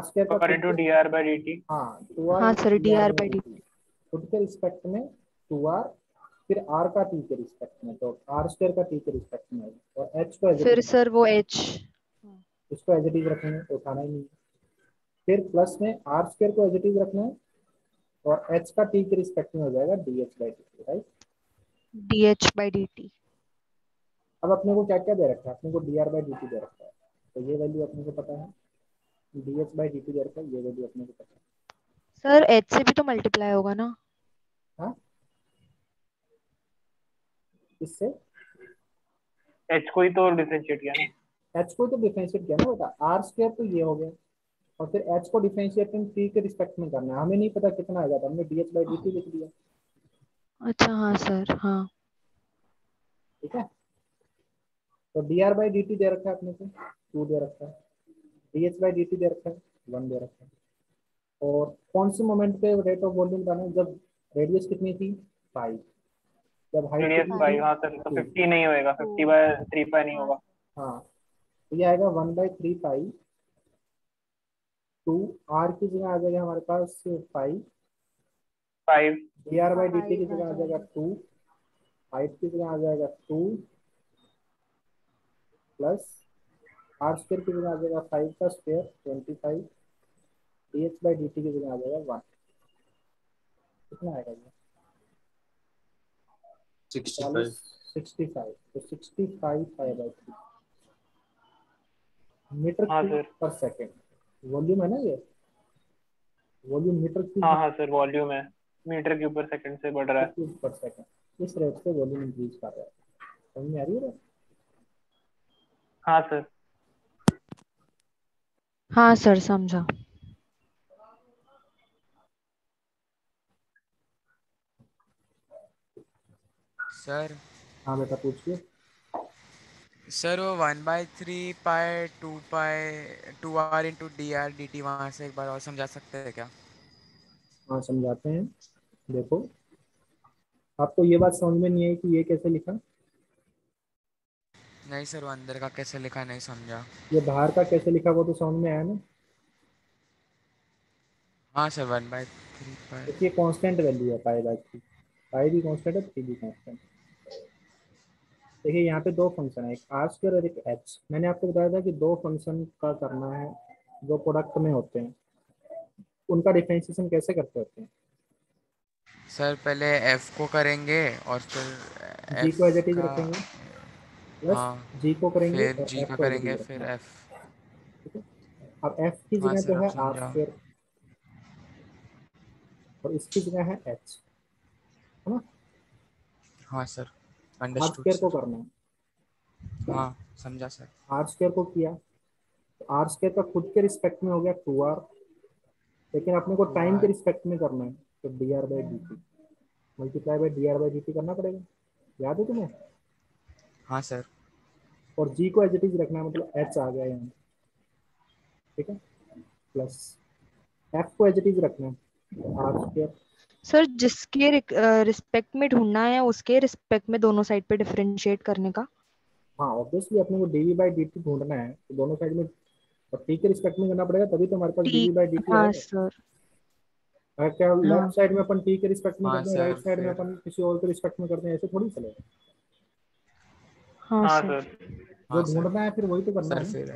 square का और खुद इंटू के, d are by D t. हाँ टू आर हाँ into sir, d d r r by by d d. T, खुद के रिस्पेक्ट में टू आर, फिर आर का टी के रिस्पेक्ट में, तो आर स्क्वायर का टी के रिस्पेक्ट में आएगा। और एच को एज इट फिर इज, सर वो एच। इसको एज इट इज रखेंगे तो उठाना ही नहीं है। फिर प्लस में आर स्क्वायर को एज इट इज रखना है, और एच का टी के रिस्पेक्ट में हो जाएगा D H by D t, right. D H by D t. अब अपने को क्या क्या दे रखा है, अपने को D are by D T दे रखा है, तो ये वैल्यू अपने को पता है। D H by D T दे रखा है, ये वैल्यू अपने को पता सर एच से भी तो मल्टीप्लाई होगा ना। है। हाँ, इससे एच को ही तो डिफरेंशिएट किया ना। एच को तो डिफरेंशिएट किया ना बेटा, आर स्क्वायर तो ये हो गया, और फिर एच को डिफरेंशिएट टी के रिस्पेक्ट में करना है। हमें नहीं पता कितना आएगा, तो हमने D H by D T लिख दिया। अच्छा हाँ सर, हाँ। ठीक है, तो D are by D T दे रखा है अपने को, टू दे रखा है। D H by D T दे रखा है, वन दे रखा है। और कौन से मोमेंट पे रेट ऑफ वॉल्यूम बताना है, जब रेडियस कितनी थी 5, जब हाइट रेडियस कितनी थी 5। हाँ सर तो 2। 50 नहीं होएगा, 50 बाय 3 पाई नहीं होगा। हाँ, तो ये आएगा 1/3 पाई। टू आर की जगह आ जाएगा हमारे पास 5, 5। D R by D T की 5 आ जगह आ जाएगा जाएगा। 2, हाइट की जगह आ जाएगा 2, प्लस आर स्क्वायर की जगह आ जाएगा 5 का square 25, D H by D T की जगह आ जाएगा 1। कितना आएगा ये, 65। 65, तो 65 पाई/3 मीटर हाँ क्यूब सर। पर सेकेंड। वॉल्यूम है ना ये, वॉल्यूम मीटर हाँ क्यूब हाँ सर वॉल्यूम है, मीटर क्यूब पर सेकंड से बढ़ रहा है। क्यूब पर सेकेंड, इस रेट से वॉल्यूम इंक्रीज कर रहा है। समझ में आ रही है बात? हाँ सर। हाँ सर, समझा। सर हाँ बेटा पूछिए। सर वो 1/3 पाई 2 R into dr dt वहां से एक बार और समझा सकते हैं क्या? हाँ समझाते हैं। देखो, आपको ये बात समझ में नहीं आई कि ये कैसे लिखा? नहीं सर, वो अंदर का कैसे लिखा नहीं समझा। ये बाहर का कैसे लिखा वो तो समझ में आया ना? हाँ सर, 1/3 पाई। देखिए कांस्टेंट वैल्यू है पाई बाय थ्री। पाई भी कांस्टेंट है, थ्री भी कांस्टेंट। देखिए यहाँ पे दो फंक्शन है, एक आर स्क्वायर और एक एच। मैंने आपको बताया था कि दो फंक्शन का करना है जो प्रोडक्ट में होते हैं, उनका डिफरेंशिएशन कैसे करते होते हैं। सर पहले f को करेंगे और फिर जी f को एज इट इज का। रखेंगे, प्लस हाँ, जी को करेंगे फिर और g एफ का को एज इट करेंगे इज फिर रखना है। f। ठीक है, अब एफ की हाँ जगह सर, पे अब है आर समझा। स्क्वायर और इसकी जगह है एच, है ना? हाँ सर, आर अंडरस्टूड स्क्वायर को सर। करना है। हाँ समझा सर। आर स्क्वायर को किया तो आर स्क्वायर का खुद के रिस्पेक्ट में हो गया टू आर, लेकिन अपने को टू टाइम के आर रिस्पेक्ट में करना है तो D are by D T multiply by D R by D t करना पड़ेगा। याद है तुम्हें? हाँ सर। और जी को एज इट इज रखना है, मतलब एच आ गया यहाँ। ठीक है, प्लस एफ को एज इट इज रखना है आर स्क्वायर। सर जिसके रिस्पेक्ट में ढूंढना है उसके रिस्पेक्ट में दोनों साइड पे डिफरेंशिएट करने का। हाँ ऑब्वियसली अपने को डीवी बाई डी टी ढूंढना है तो दोनों साइड में और टी के रिस्पेक्ट में करना पड़ेगा, तभी तो हमारे पास डीवी ठीक। बाई डी टी हाँ आएगा। सर। अगर क्या लेफ्ट हाँ। साइड में अपन टी के रिस्पेक्ट में हाँ करते हैं, राइट सर, साइड में फिर। अपन किसी और के रिस्पेक्ट में करते हैं, ऐसे थोड़ी चलेगा। हाँ हाँ सर। सर। जो हाँ सर। ढूंढना है फिर वही तो करना सर है ना। फिर।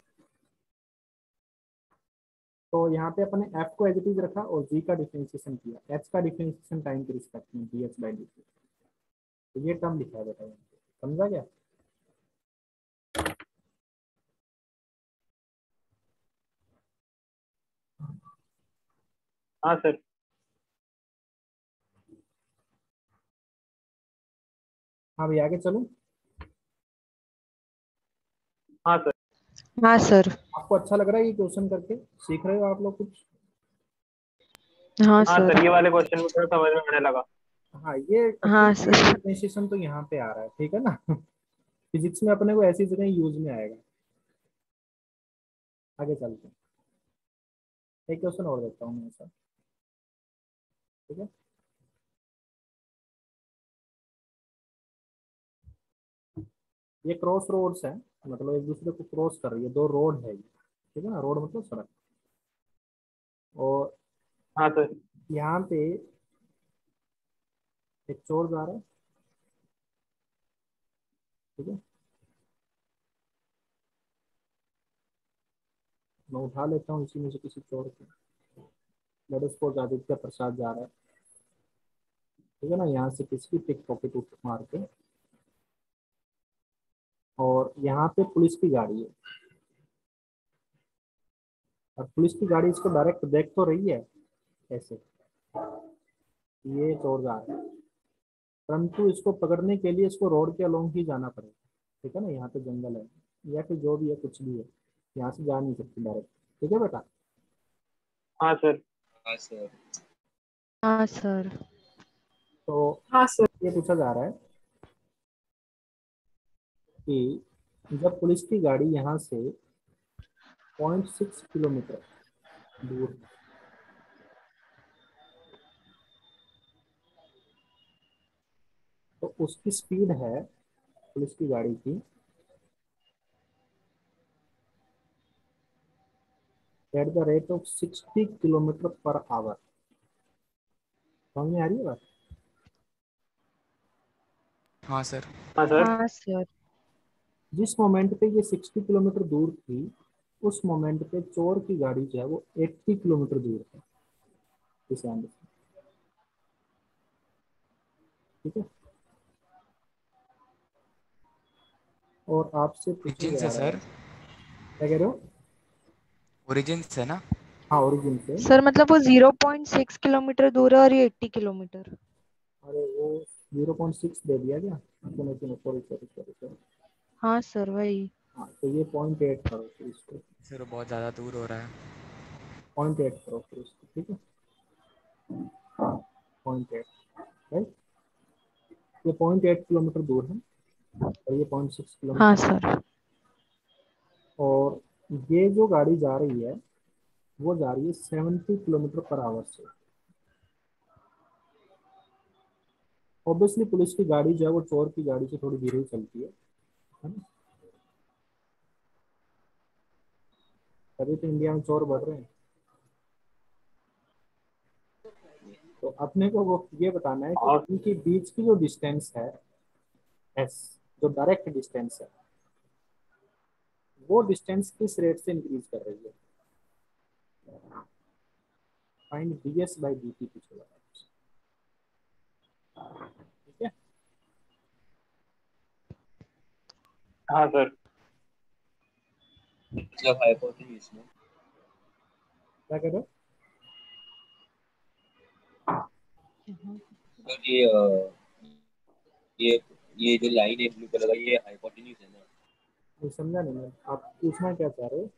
तो यहाँ पे अपने एफ को एज इट इज रखा और जी का डिफरेंशिएशन किया, एच का डिफरेंशिएशन टाइम के रिस्पेक्ट में D H by D T. तो ये टर्म लिखा है बेटा यहाँ पे। समझा क्या? हाँ सर। हाँ भाई आगे चलो। हाँ सर। हाँ सर। आपको अच्छा लग रहा है ये क्वेश्चन करके? सीख रहे हो आप लोग कुछ? हाँ हाँ सर। सर, ये वाले क्वेश्चन में थोड़ा समझ में आने लगा। हाँ ये हाँ एक्चुअली ये सर। डिफरेंशिएशन तो यहाँ पे आ रहा है, ठीक है ना? फिजिक्स में अपने को ऐसी जगह यूज में आएगा। आगे चलते हैं, एक क्वेश्चन और देखता हूँ मैं ऐसा। ठीक है, ये क्रॉस रोड्स है, मतलब एक दूसरे को क्रॉस कर रही है, दो रोड है ये। ठीक है ना, रोड मतलब सड़क। और हाँ सर। यहाँ पे एक चोर जा रहा है। ठीक है, मैं उठा लेता हूँ इसी में से किसी चोर को। लेट अस सपोज आदित्य प्रसाद जा रहा है। ठीक है ना, यहाँ से किसकी पिक पॉकेट उठ मार के, और यहाँ पे पुलिस की गाड़ी है और पुलिस की गाड़ी इसको डायरेक्ट देख तो रही है ऐसे, ये चोर जा रहा है, परंतु इसको पकड़ने के लिए इसको रोड के अलोंग ही जाना पड़ेगा। ठीक है ना, यहाँ पे जंगल है या फिर जो भी है कुछ भी है, यहाँ से जा नहीं सकती डायरेक्ट। ठीक है बेटा? हाँ सर। हाँ सर। हाँ सर। तो हाँ सर। ये पूछा जा रहा है कि जब पुलिस की गाड़ी यहाँ से 0.6 किलोमीटर दूर, तो उसकी स्पीड है पुलिस की गाड़ी की eight the rate of 60 kilometre per hour. समझ में आ रही है बात? हाँ सर। हाँ सर। हाँ सर। जिस मोमेंट पे ये 60 किलोमीटर दूर थी, उस मोमेंट पे चोर की गाड़ी जो है वो 80 किलोमीटर दूर है इस एंड से। ठीक है, और आपसे पूछा ओरिजिन जा से रहा है, सर। क्या कह रहे हो? ओरिजिन से ना। हाँ ओरिजिन से। सर मतलब वो 0.6 किलोमीटर दूर है और ये 80 किलोमीटर। अरे वो 0.6 दे दिया क्या? सुनो सुनो, सॉरी सॉरी सॉरी सॉरी। हाँ सर वही। हाँ तो ये 0.8 करो फिर इसको। सर वो बहुत ज़्यादा दूर हो रहा है। 0.8 करो फिर इसको। ठीक है, 0.8, राइट? ये 0.8 किलोमीटर दूर है और ये 0.6 हाँ किलोमीटर। सर। और ये जो गाड़ी जा रही है वो जा रही है 70 किलोमीटर पर आवर से। ऑब्वियसली पुलिस की गाड़ी जो है वो चोर की गाड़ी से थोड़ी धीरे चलती है ना? तभी तो इंडिया में चोर बढ़ रहे हैं। तो अपने को वो ये बताना है कि और इनके बीच की जो डिस्टेंस है एस, जो डायरेक्ट डिस्टेंस है, वो डिस्टेंस किस रेट से इंक्रीज कर रही है। फाइंड ds बाई dt पूछेगा। ठीक है, हाँ सर, मतलब हाइपोटेन्यूज में क्या कह रहे हो? सर ये ये जो लाइन है ब्लू कलर का, ये हाइपोटेन्यूज है ना? ये समझा नहीं मैं, आप पूछना क्या चाह रहे हो?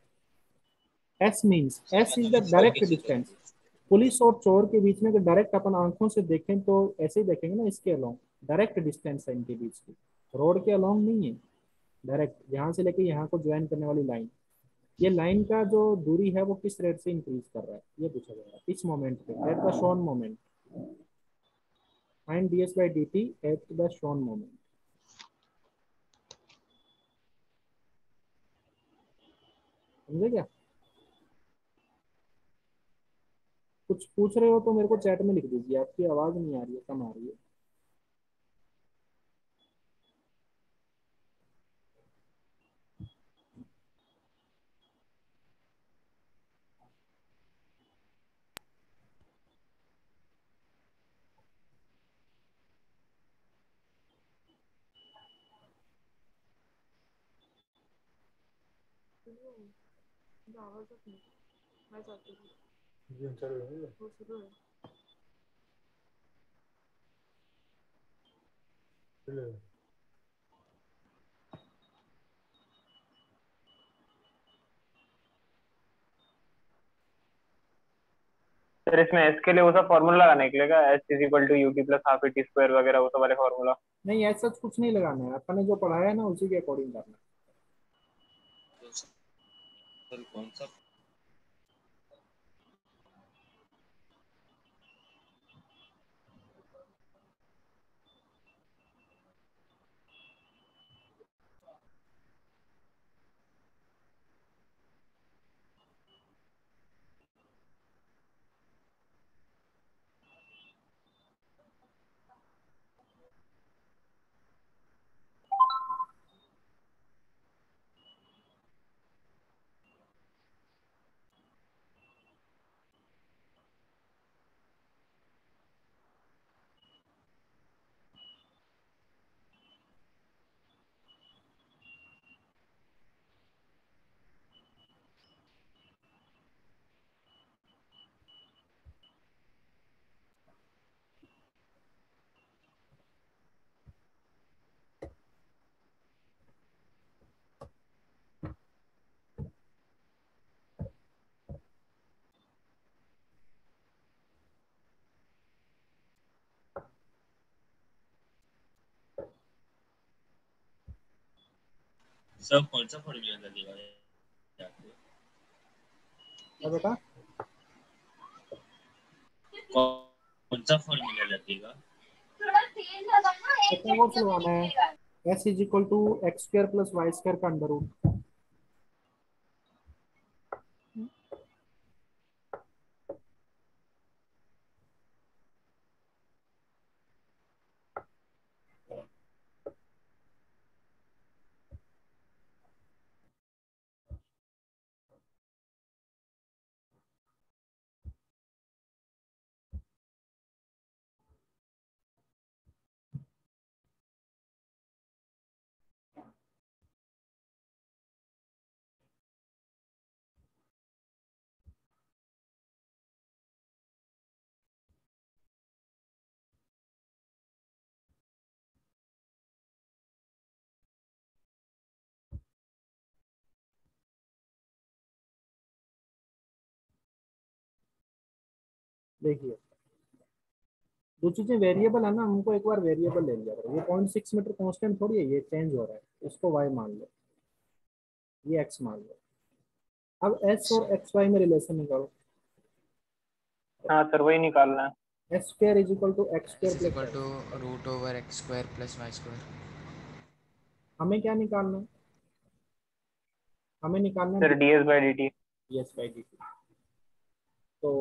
S means, sir S is मतलब द इसको डायरेक्ट कैसे डिस्टेंस। करेंगे? पुलिस और चोर के बीच में अगर डायरेक्ट अपन आंखों से देखें तो ऐसे ही देखेंगे ना, इसके अलोंग डायरेक्ट डिस्टेंस है इनके बीच की, रोड के अलोंग नहीं है। डायरेक्ट यहाँ से लेके यहाँ को ज्वाइन करने वाली लाइन, ये लाइन का जो दूरी है वो किस रेट से इंक्रीज कर रहा है, ये पूछा गया इस मोमेंट पे, at the shown moment. Find ds by dt at the shown moment. समझे क्या? कुछ पूछ रहे हो तो मेरे को चैट में लिख दीजिए, आपकी आवाज नहीं आ रही है, कम आ रही है। सर इसमें एस के लिए वो सब फॉर्मूला लगाना निकलेगा, s is equal to u t plus half t square वगैरह वो सब वाले फॉर्मूला। नहीं ऐसा कुछ नहीं लगाना है, अपन ने जो पढ़ाया है ना उसी के अकॉर्डिंग करना है। तो सर कौन सा? सर कौन सा फॉर्मूला लगेगा आपको? क्या बेटा? कौन सा फॉर्मूला लगेगा? अपने वो चलवाना है, s is equal to x square plus y square का अंडर रूट। देखिए जो चीजें वेरिएबल है ना, हमको एक बार वेरिएबल ले लिया करो। ये 0.6 मीटर कांस्टेंट थोड़ी है, ये चेंज हो रहा है, इसको वाई मान लो। ये x मान लो। अब s और xy में रिलेशन निकालो। हाँ सर वही निकालना है। s square is equal to x is square equal plus two root over x square plus y square. हमें क्या निकालना है? हमें निकालना सर है ds/dt। ds by D T. तो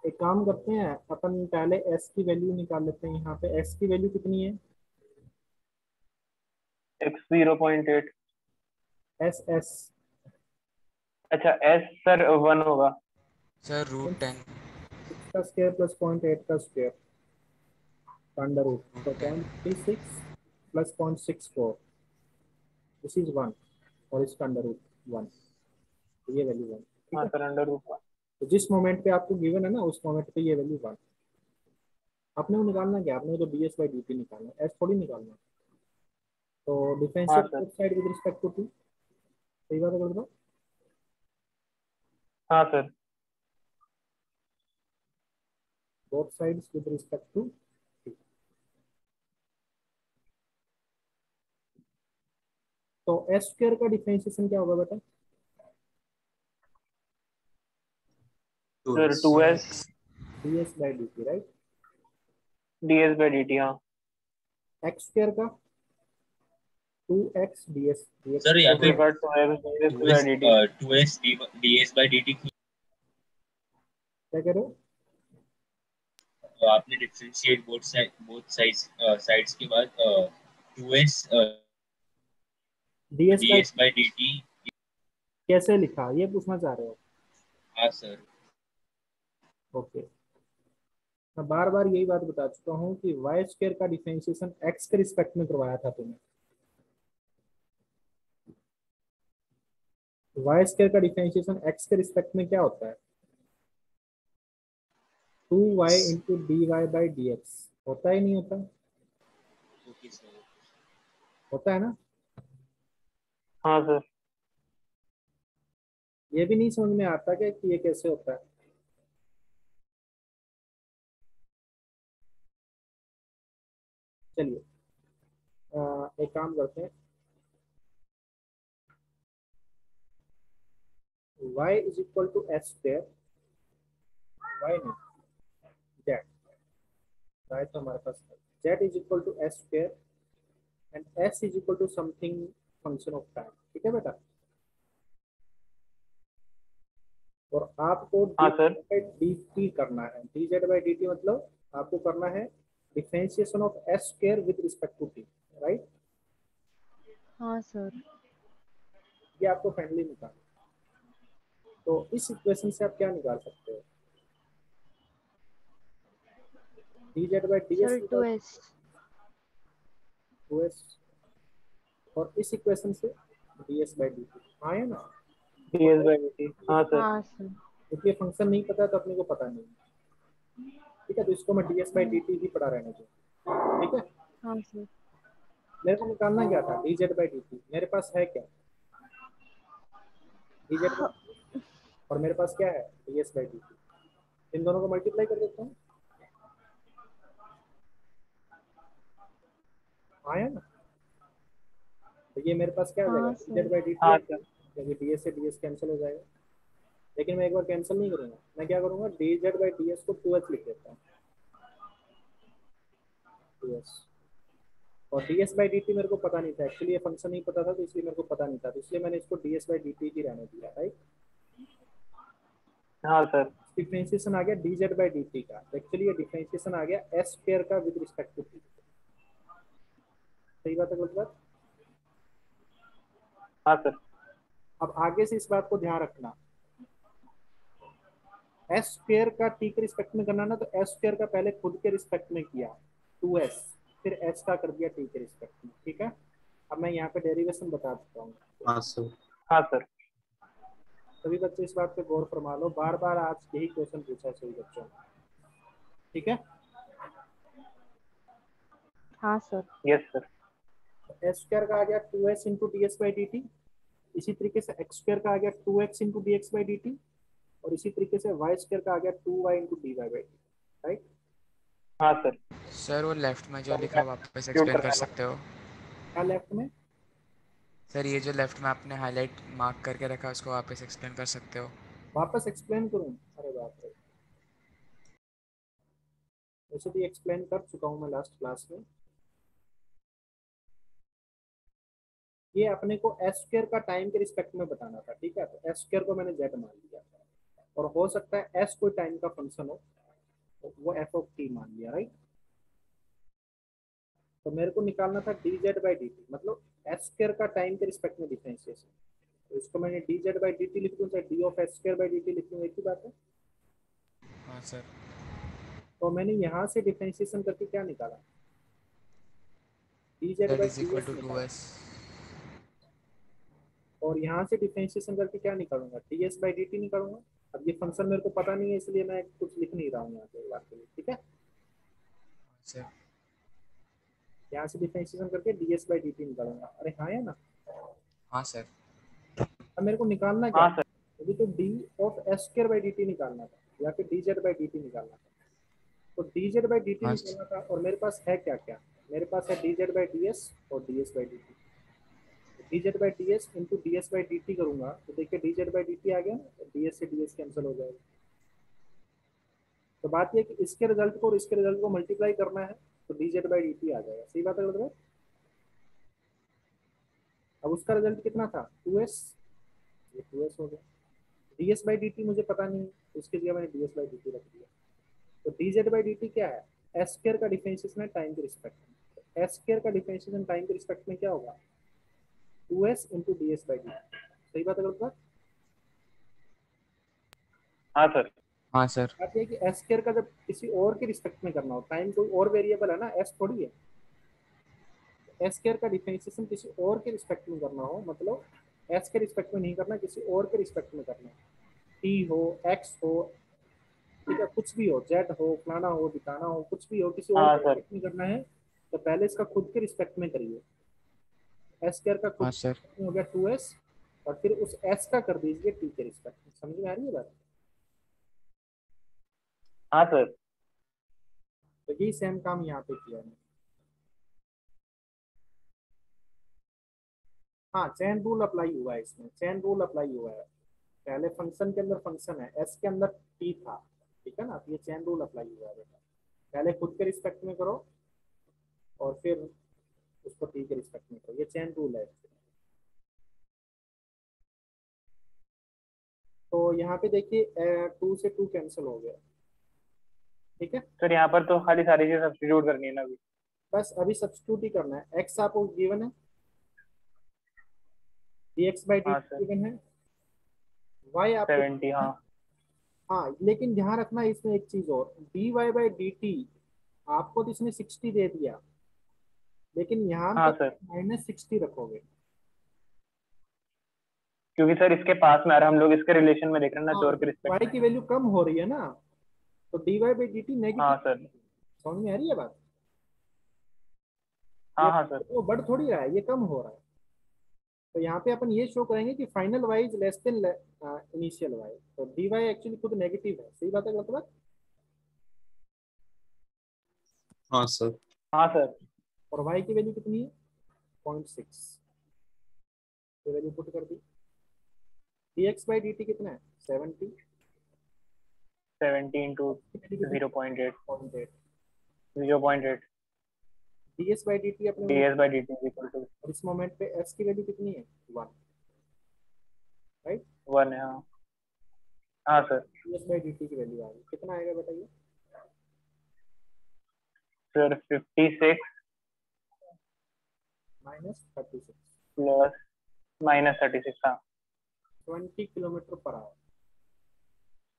एक काम करते हैं, अपन पहले s की वैल्यू निकाल लेते हैं। यहाँ पे s की वैल्यू कितनी है? x 0.8। s अच्छा s सर 1 होगा। सर रूट 10 6 का स्क्वायर प्लस 0.8 का स्क्वायर का अंडर रूट, तो रूट 10 0.36 प्लस 0.64, दिस इज 1, और इसका अंडर रूट 1, तो ये वैल्यू 1। ठीक हाँ है, सर अंडर रूट 1। तो जिस मोमेंट पे आपको गिवन है ना, उस मोमेंट पे ये वैल्यू 1। आपने वो निकालना क्या? आपने तो ds बाई डी टी निकालना है, s थोड़ी निकालना है। तो हाँ differential sir. Both side with respect to t, सही बात है कर दो। हाँ सर। Both sides with respect to t। तो s स्क्वायर का डिफरेंशिएशन क्या होगा बेटा? Sir 2s ds by D t, right. ds/dt। हाँ x स्क्वायर का 2x ds, dx सर यहाँ इस पे प्रकार 2s ds/dt। 2s ds by dt क्या कह रहे हो? आपने डिफरेंशिएट बोथ साइड्स के बाद 2s ds by ds by dt। कैसे लिखा, ये पूछना चाह रहे हो? हाँ सर। ओके, मैं बार बार यही बात बता चुका हूँ कि वाई स्क्वायर का डिफरेंशिएशन एक्स के रिस्पेक्ट में करवाया था तुम्हें। वाई स्क्वायर का डिफरेंशिएशन एक्स के रिस्पेक्ट में क्या होता है? 2y into d y by d x. होता ही नहीं होता? Okay sir. होता है ना? हाँ सर। ये भी नहीं समझ में आता क्या कि ये कैसे होता है? चलिए एक काम करते हैं, y is equal to s square, y नहीं, z, y तो हमारे पास है, z is equal to s square and s is equal to something function of time. ठीक है बेटा, और आपको हाँ सर। डी टी करना है। D Z by D t मतलब आपको करना है differentiation of s square with respect to t, right. हाँ सर। ये आपको फाइनली निकालना। तो इस इक्वेशन से आप क्या निकाल सकते हो? D Z by D S sir निकाल 2s। 2s, और इस इक्वेशन से D S by D t. हाँ है ना? ds/dt। हाँ सर। हाँ सर। क्योंकि ये फंक्शन नहीं पता तो अपने को पता नहीं। ठीक है, तो इसको मैं D S by D T ही पढ़ा रहने दूँ। ठीक है, हाँ सर। मेरे को निकालना क्या था? D Z by D T. मेरे पास है क्या? डी जेड हाँ, और मेरे पास क्या है? D S by D T. इन दोनों को मल्टीप्लाई कर देता हूँ, आया ना? तो ये मेरे पास क्या आ जाएगा? हाँ D Z sir. By D t, हाँ सर। क्योंकि डी एस से डी एस कैंसिल हो जाएगा। लेकिन मैं एक बार कैंसिल नहीं करूंगा, मैं क्या करूंगा? D Z by D S को 2h लिख देता हूँ, 2h। और D S by D T मेरे को पता नहीं था एक्चुअली, ये फंक्शन नहीं पता था तो इसलिए मेरे को पता नहीं था, तो इसलिए मैंने इसको D S by D T ही रहने दिया, राइट। हाँ सर। डिफरेंशिएशन आ गया D Z by D T का, तो एक्चुअली ये डिफरेंशिएशन आ गया एस स्क्वायर का विद रिस्पेक्ट टू टी। सही बात है गलत बात? हाँ सर। अब आगे से इस बात को ध्यान रखना, एस स्क्वायर का टी के रिस्पेक्ट में करना ना, तो एस स्क्वायर का पहले खुद के रिस्पेक्ट में किया 2s, फिर एस का कर दिया टी के रिस्पेक्ट में। ठीक है, अब मैं यहाँ पे डेरिवेशन बता देता हूँ। हाँ सर। हाँ सर। सभी बच्चे इस बात पे गौर फरमा लो, बार बार आज यही क्वेश्चन पूछा है सभी बच्चों ने। ठीक है, हाँ sir. Yes sir. S square का आ गया 2s into D S by D T. इसी तरीके से एक्स स्क्वायर का आ गया 2x into D X by D T. और इसी तरीके से वाई स्क्वायर का आ गया 2y into d y by t, right. हाँ सर। सर वो लेफ्ट में जो तो लिखा मैं वापस कंप्यूट एक्सप्लेन कर करने सकते हो? क्या लेफ्ट में? सर ये जो लेफ्ट में आपने हाईलाइट मार्क करके रखा है उसको वापस एक्सप्लेन कर सकते हो? वापस एक्सप्लेन करूँ? अरे बाप रे, वैसे भी एक्सप्लेन कर चुका हूँ मैं लास्ट क्लास में। ये अपने को एस स्क्वायर का टाइम के रिस्पेक्ट में बताना था, ठीक है? तो एस स्क्वायर को मैंने जेड मान लिया और हो सकता है एस कोई टाइम का फंक्शन हो तो वो एफ ऑफ टी मान लिया, राइट? तो मेरे को निकालना था D Z by D t, मतलब एस स्क्वायर का टाइम के रिस्पेक्ट में डिफरेंशिएशन। तो इसको मैंने D Z by D T लिख दूँ, चाहे D of s square by D T लिख दूँ, एक ही बात है। हाँ सर। तो मैंने यहाँ से डिफरेंशिएशन करके क्या निकाला? D z Z by is d equal s to निकाला। 2s। और यहाँ से डिफरेंशिएशन करके क्या निकालूंगा? D S by D t निकालूंगा। अब ये फंक्शन मेरे को पता नहीं है इसलिए मैं कुछ लिख नहीं रहा हूँ यहाँ पे बात के लिए, ठीक है? सर यहाँ से डिफरेंशिएशन करके D S by D t निकालूंगा। अरे हाँ है ना? हाँ सर। अब मेरे को निकालना क्या? हाँ सर। अभी तो D of s square by D T निकालना था या फिर D Z by D T निकालना था। तो D Z by D t हाँ निकालना था और मेरे पास है क्या क्या? मेरे पास है D Z by D S और D S by D T. D Z by D S into D S by D T करूंगा तो देखिए D Z by D T आ गया, डी एस से डी एस कैंसिल हो जाएगा। तो बात यह कि इसके रिजल्ट को और इसके रिजल्ट को मल्टीप्लाई करना है तो D Z by D T आ जाएगा। सही बात है मतलब? अब उसका रिजल्ट कितना था? 2s, ये 2s हो गया। D S by D T मुझे पता नहीं, तो इसके जगह मैंने D S by D T रख दिया। तो D Z by D T क्या है? एस स्क्वायर का डिफरेंशिएशन है टाइम के रिस्पेक्ट में। एस स्क्वायर का डिफरेंशिएशन टाइम के रिस्पेक्ट में क्या होगा? 2s into D S by D T. सही बात है गलत? हाँ सर। हाँ सर। बात यह है कि एस स्क्वायर का जब किसी और के रिस्पेक्ट में करना हो, टाइम कोई और वेरिएबल है ना, एस थोड़ी है। एस स्क्वायर का डिफरेंशिएशन किसी और के रिस्पेक्ट में करना हो, मतलब एस के रिस्पेक्ट में नहीं करना, किसी और के रिस्पेक्ट में करना है। टी हो, एक्स हो, ठीक है, कुछ भी हो, जेड हो, फलाना हो, दिखाना हो, कुछ भी हो, किसी और हाँ के सर। रिस्पेक्ट में करना है तो पहले इसका खुद के रिस्पेक्ट में करिए। एस स्क्वायर का खुद हाँ सर। हो गया 2s और फिर उस एस का कर दीजिए टी के रिस्पेक्ट में। समझ में आ रही है बात? हाँ सर। तो यही सेम काम यहाँ पे किया है। हाँ, चेन रूल अप्लाई हुआ है इसमें, चेन रूल अप्लाई हुआ है। पहले फंक्शन के अंदर फंक्शन है, एस के अंदर टी था, ठीक है ना? तो ये चेन रूल अप्लाई हुआ है बेटा। पहले खुद के रिस्पेक्ट में करो और फिर उसको टी के रिस्पेक्ट में करो, ये चेन रूल है। तो यहाँ पे देखिए 2 से 2 कैंसिल हो गया, ठीक है? सर यहाँ पर तो खाली सारी चीजें सब्स्टिट्यूट करनी है ना अभी। बस अभी सब्स्टिट्यूट ही करना है। एक्स आपको गिवन है, डी एक्स बाई डी हाँ सर। गिवन है, वाई आपको 70। हाँ हाँ, लेकिन ध्यान रखना इसमें एक चीज और, d y by D t आपको तो इसने 60 दे दिया, लेकिन यहाँ हाँ पे सर। -60 रखोगे। क्योंकि सर इसके पास में आ रहा है, हम लोग इसके रिलेशन में देख रहे हैं ना, हाँ, चोर के रिस्पेक्ट वाई में। की वैल्यू कम हो रही है ना, तो d y by D t हाँ नेगेटिव। सर। समझ में आ रही है बात? हाँ ये हाँ सर। वो बढ़ थोड़ी रहा है, ये कम हो रहा है। तो यहाँ पे अपन ये शो करेंगे कि final y is less than initial y, तो डी वाई एक्चुअली खुद नेगेटिव है। सही बात है गलत बात? हाँ सर। हाँ सर। और वाई की वैल्यू कितनी है? 0.6, ये वैल्यू पुट कर दी। D X by D T कितना है? 70, 70 into 0.8, 0.8। 0.8 D S by D T अपने D S by D T equal to और इस मोमेंट पे एस की वैल्यू कितनी है? 1, राइट? 1 है। हाँ हाँ sir. D S by D T की वैल्यू आ गई, कितना आएगा बताइए? Sir 56 -36, plus -36। हाँ 20 किलोमीटर पर आवर।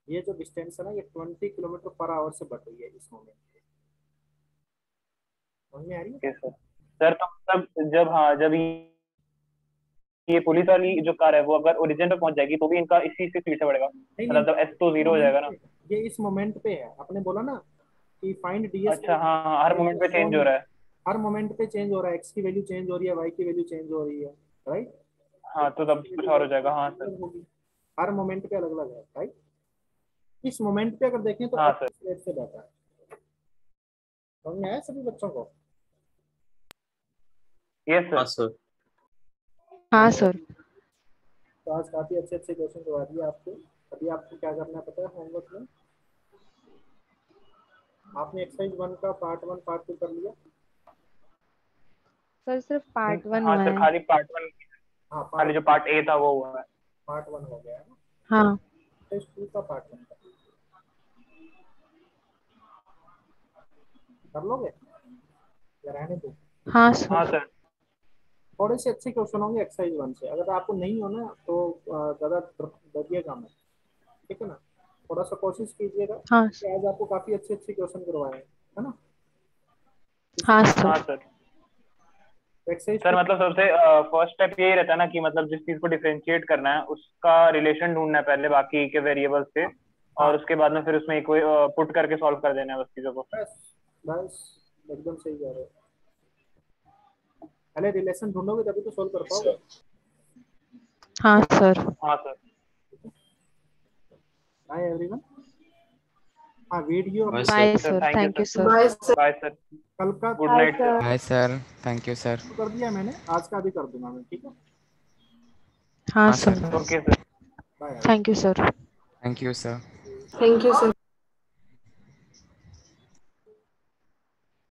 ये जो डिस्टेंस है ना, ये 20 किलोमीटर पर आवर से बढ़ रही है इस मोमेंट पे। समझ में आ रही है? Okay sir. सर तो मतलब जब, हाँ जब ये पुलिस वाली जो कार है वो अगर ओरिजिन पे पहुंच जाएगी तो भी इनका इसी से स्पीड से बढ़ेगा, नहीं मतलब जब एस तो 0 हो जाएगा ना। ये इस मोमेंट पे है, आपने बोला ना कि फाइंड डी एस। अच्छा हाँ हाँ, हर मोमेंट पे चेंज हो रहा है। हर मोमेंट पे चेंज हो रहा है, एक्स की वैल्यू चेंज हो रही है, वाई की वैल्यू चेंज हो रही है, राइट? हाँ तो तब कुछ और हो जाएगा। हाँ सर। हर मोमेंट पे अलग अलग है, राइट? इस मोमेंट पे अगर देखें तो हाँ एक्स स्ट्रेट से जाता है। समझ में आया सभी बच्चों को? यस हाँ सर। सर। हाँ सर। तो आज काफी अच्छे अच्छे क्वेश्चन करवा दिए आपको। अभी आपको क्या करना है पता है होमवर्क में? आपने एक्सरसाइज 1 का पार्ट 1 पार्ट 2 कर लिया? सर सिर्फ पार्ट 1 हाँ हुआ सर, है। खाली पार्ट 1, हाँ खाली जो पार्ट ए था वो हुआ है। पार्ट 1 हो गया है ना? हाँ एक्सरसाइज 2 का पार्ट 1 कर लोगे या रहने दो? हाँ हाँ सर। सर। थोड़े से अच्छे क्वेश्चन होंगे एक्सरसाइज 1 से। अगर आपको नहीं हो ना तो ज़्यादा डरिएगा मत, ठीक है ना? थोड़ा सा कोशिश कीजिएगा हाँ कि आज आपको काफी अच्छे अच्छे क्वेश्चन करवाए हैं, है ना? हाँ हाँ सर। सर। एक्सरसाइज सर मतलब सबसे फर्स्ट स्टेप यही रहता है ना कि मतलब जिस चीज को डिफरेंशिएट करना है उसका रिलेशन ढूंढना है पहले बाकी के वेरिएबल्स से, हाँ और उसके बाद में फिर उसमें कोई पुट करके सॉल्व कर देना है बस चीजों को। बस बस एकदम सही कह रहे हो। पहले रिलेशन ढूंढोगे तभी तो सोल्व कर पाओगे। सर हाँ सर। हाँ सर। Bye everyone. हाँ video bye bye sir. Sir sir, thank you thank you sir. Sir. Bye sir. Bye sir. कल का good night sir. Bye sir, thank you sir. कर दिया मैंने, आज का भी कर दूंगा मैं, ठीक है? हाँ हाँ sir, sir, okay sir. Bye. Thank you sir. Thank you sir. Thank you sir.